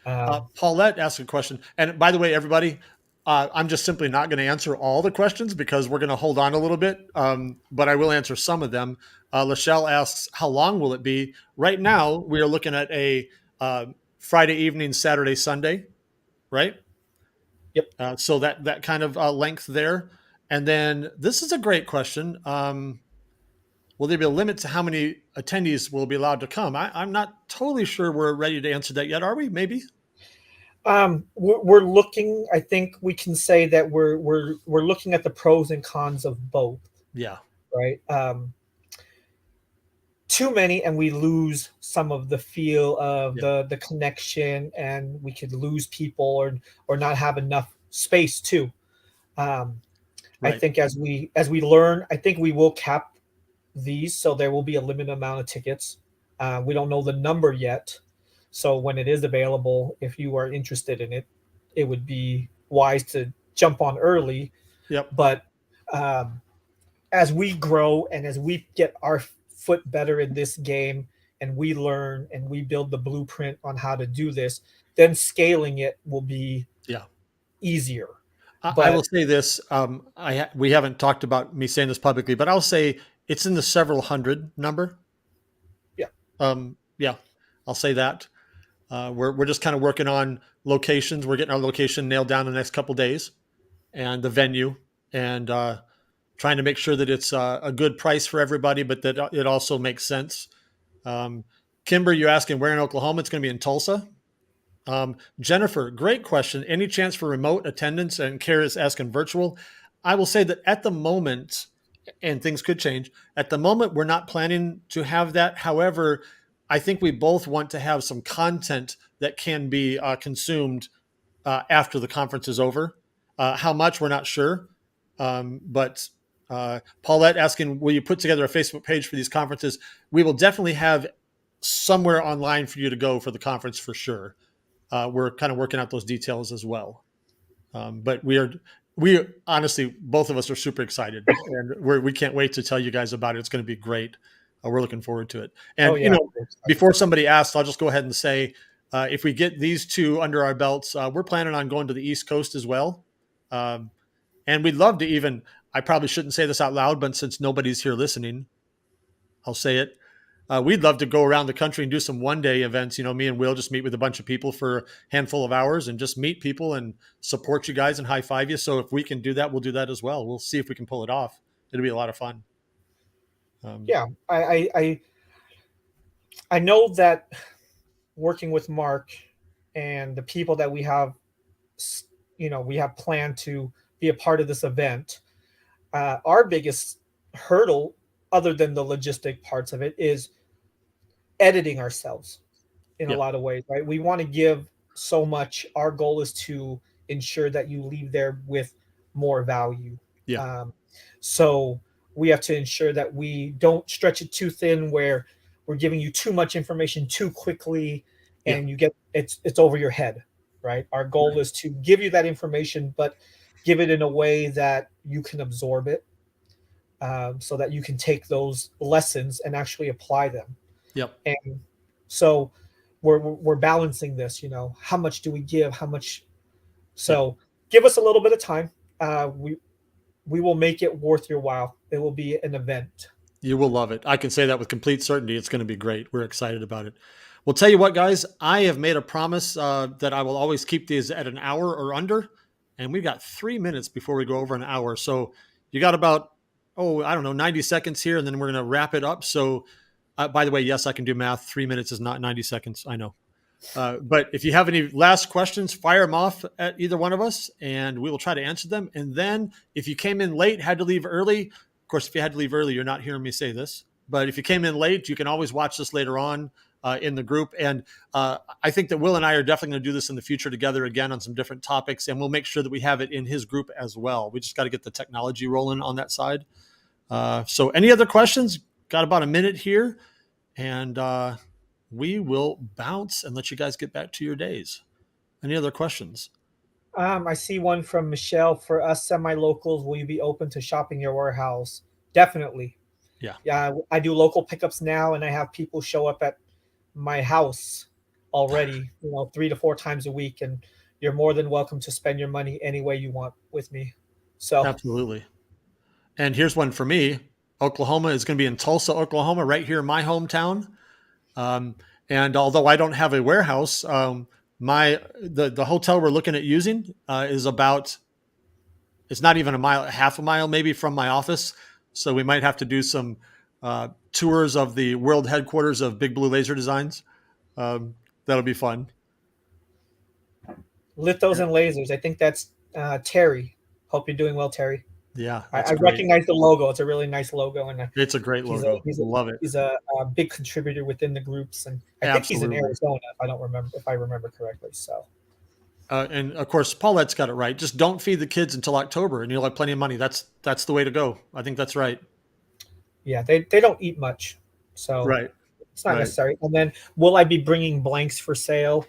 Paulette asked a question. And by the way, everybody, I'm just simply not going to answer all the questions because we're going to hold on a little bit, but I will answer some of them. Lachelle asks, how long will it be? Right now, we are looking at a Friday evening, Saturday, Sunday, right? Yep. So that kind of length there. And then this is a great question. Will there be a limit to how many attendees will be allowed to come? I'm not totally sure we're ready to answer that yet, are we? Maybe. We're looking. I think we can say that we're looking at the pros and cons of both, Yeah. right? Too many, and we lose some of the feel of Yeah. the connection, and we could lose people or not have enough space too. Um, I Right. think as we learn, I think we will cap these, so there will be a limited amount of tickets. We don't know the number yet, so when it is available, if you are interested in it, it would be wise to jump on early. Yep. But um, as we grow and as we get our foot better in this game, and we learn and we build the blueprint on how to do this, then scaling it will be Yeah. easier. I will But say this. We haven't talked about me saying this publicly, but I'll say it's in the several hundred number. yeah, Yeah, I'll say that. We're just kind of working on locations. We're getting our location nailed down in the next couple days, and the venue, and trying to make sure that it's a good price for everybody, but that it also makes sense. Um, Kimber, you asking where in Oklahoma? It's going to be in Tulsa. Jennifer, great question. Any chance for remote attendance? And Kara's asking virtual. I will say that at the moment, and things could change, at the moment, we're not planning to have that. However, I think we both want to have some content that can be consumed after the conference is over. How much, we're not sure. But Paulette asking, will you put together a Facebook page for these conferences? We will definitely have somewhere online for you to go for the conference for sure. We're kind of working out those details as well. But we honestly, both of us are super excited, and we can't wait to tell you guys about it. It's going to be great. We're looking forward to it. oh And yeah, before somebody asks, I'll just go ahead and say, if we get these two under our belts, we're planning on going to the East Coast as well. Um, and we'd love to even. I probably shouldn't say this out loud, but since nobody's here listening, I'll say it. We'd love to go around the country and do some one day events. Me and Will just meet with a bunch of people for a handful of hours and just meet people and support you guys and high five you. So if we can do that, we'll do that as well. We'll see if we can pull it off. It'll be a lot of fun. yeah. I know that working with Mark and the people that we have, we have planned to be a part of this event. Our biggest hurdle, other than the logistic parts of it, is editing ourselves in a Yeah. lot of ways, right? We want to give so much. Our goal is to ensure that you leave there with more value. Yeah. Um, so we have to ensure that we don't stretch it too thin where we're giving you too much information too quickly Yeah. and you get it's over your head, right? Our goal Right. is to give you that information, but give it in a way that you can absorb it, so that you can take those lessons and actually apply them. Yep. And so we're balancing this. How much do we give? How much? Yep. So give us a little bit of time. we will make it worth your while. It will be an event. You will love it. I can say that with complete certainty. It's going to be great. We're excited about it. Well, tell you what, guys, I have made a promise that I will always keep these at an hour or under. And we've got 3 minutes before we go over an hour. So you got about, I don't know, 90 seconds here, and then we're going to wrap it up. So, by the way, yes, I can do math. 3 minutes is not 90 seconds. I know. But if you have any last questions, fire them off at either one of us, and we will try to answer them. And then if you came in late, had to leave early, of course, if you had to leave early, you're not hearing me say this. But if you came in late, you can always watch this later on in the group. And I think that Will and I are definitely going to do this in the future together again on some different topics. And we'll make sure that we have it in his group as well. We just got to get the technology rolling on that side. So any other questions? Got about a minute here. And we will bounce and let you guys get back to your days. Any other questions? I see one from Michelle. For us semi-locals, will you be open to shopping your warehouse? Definitely. Yeah. Yeah, I do local pickups now, and I have people show up at my house already, 3 to 4 times a week, and you're more than welcome to spend your money any way you want with me. So Absolutely. And here's one for me. Oklahoma is going to be in Tulsa, Oklahoma, right here in my hometown. And although I don't have a warehouse, the hotel we're looking at using is about, it's not even a mile, half a mile maybe from my office. So we might have to do some tours of the world headquarters of Big Blue Laser Designs. That'll be fun. Lithos and lasers. I think that's Terry. Hope you're doing well, Terry. Yeah, I recognize the logo. It's a really nice logo, and it's a great logo. Love it. He's a big contributor within the groups, and I think he's in Arizona, if I remember correctly. So, and of course, Paulette's got it right. Just don't feed the kids until October, and you'll have plenty of money. That's the way to go. I think that's right. Yeah, they don't eat much, so it's not necessary. And then, will I be bringing blanks for sale?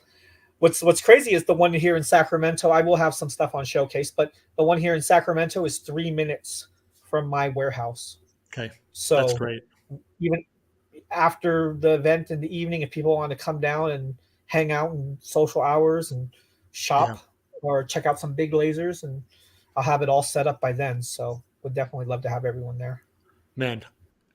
What's crazy is the one here in Sacramento. I will have some stuff on showcase, but the one here in Sacramento is 3 minutes from my warehouse. Okay, so that's great. Even after the event in the evening, if people want to come down and hang out in social hours and shop or check out some big lasers, and I'll have it all set up by then. So would definitely love to have everyone there. Man,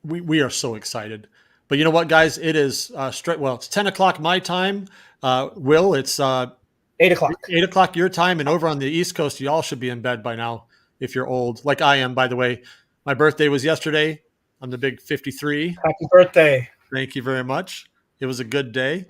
we are so excited. But you know what, guys? It is it's 10 o'clock my time. Will, it's 8 o'clock. 8 o'clock your time. And over on the East Coast, you all should be in bed by now if you're old, like I am, by the way. My birthday was yesterday. I'm the big 53. Happy birthday. Thank you very much. It was a good day.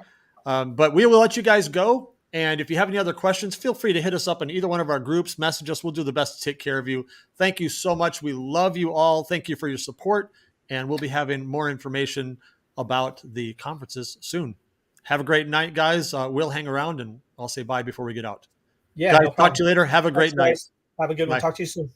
But we will let you guys go. And if you have any other questions, feel free to hit us up in either one of our groups. Message us. We'll do the best to take care of you. Thank you so much. We love you all. Thank you for your support. And we'll be having more information about the conferences soon. Have a great night, guys. We'll hang around, and I'll say bye before we get out. Yeah. Guys, talk to you later. Have a great night. Have a good one. Talk to you soon.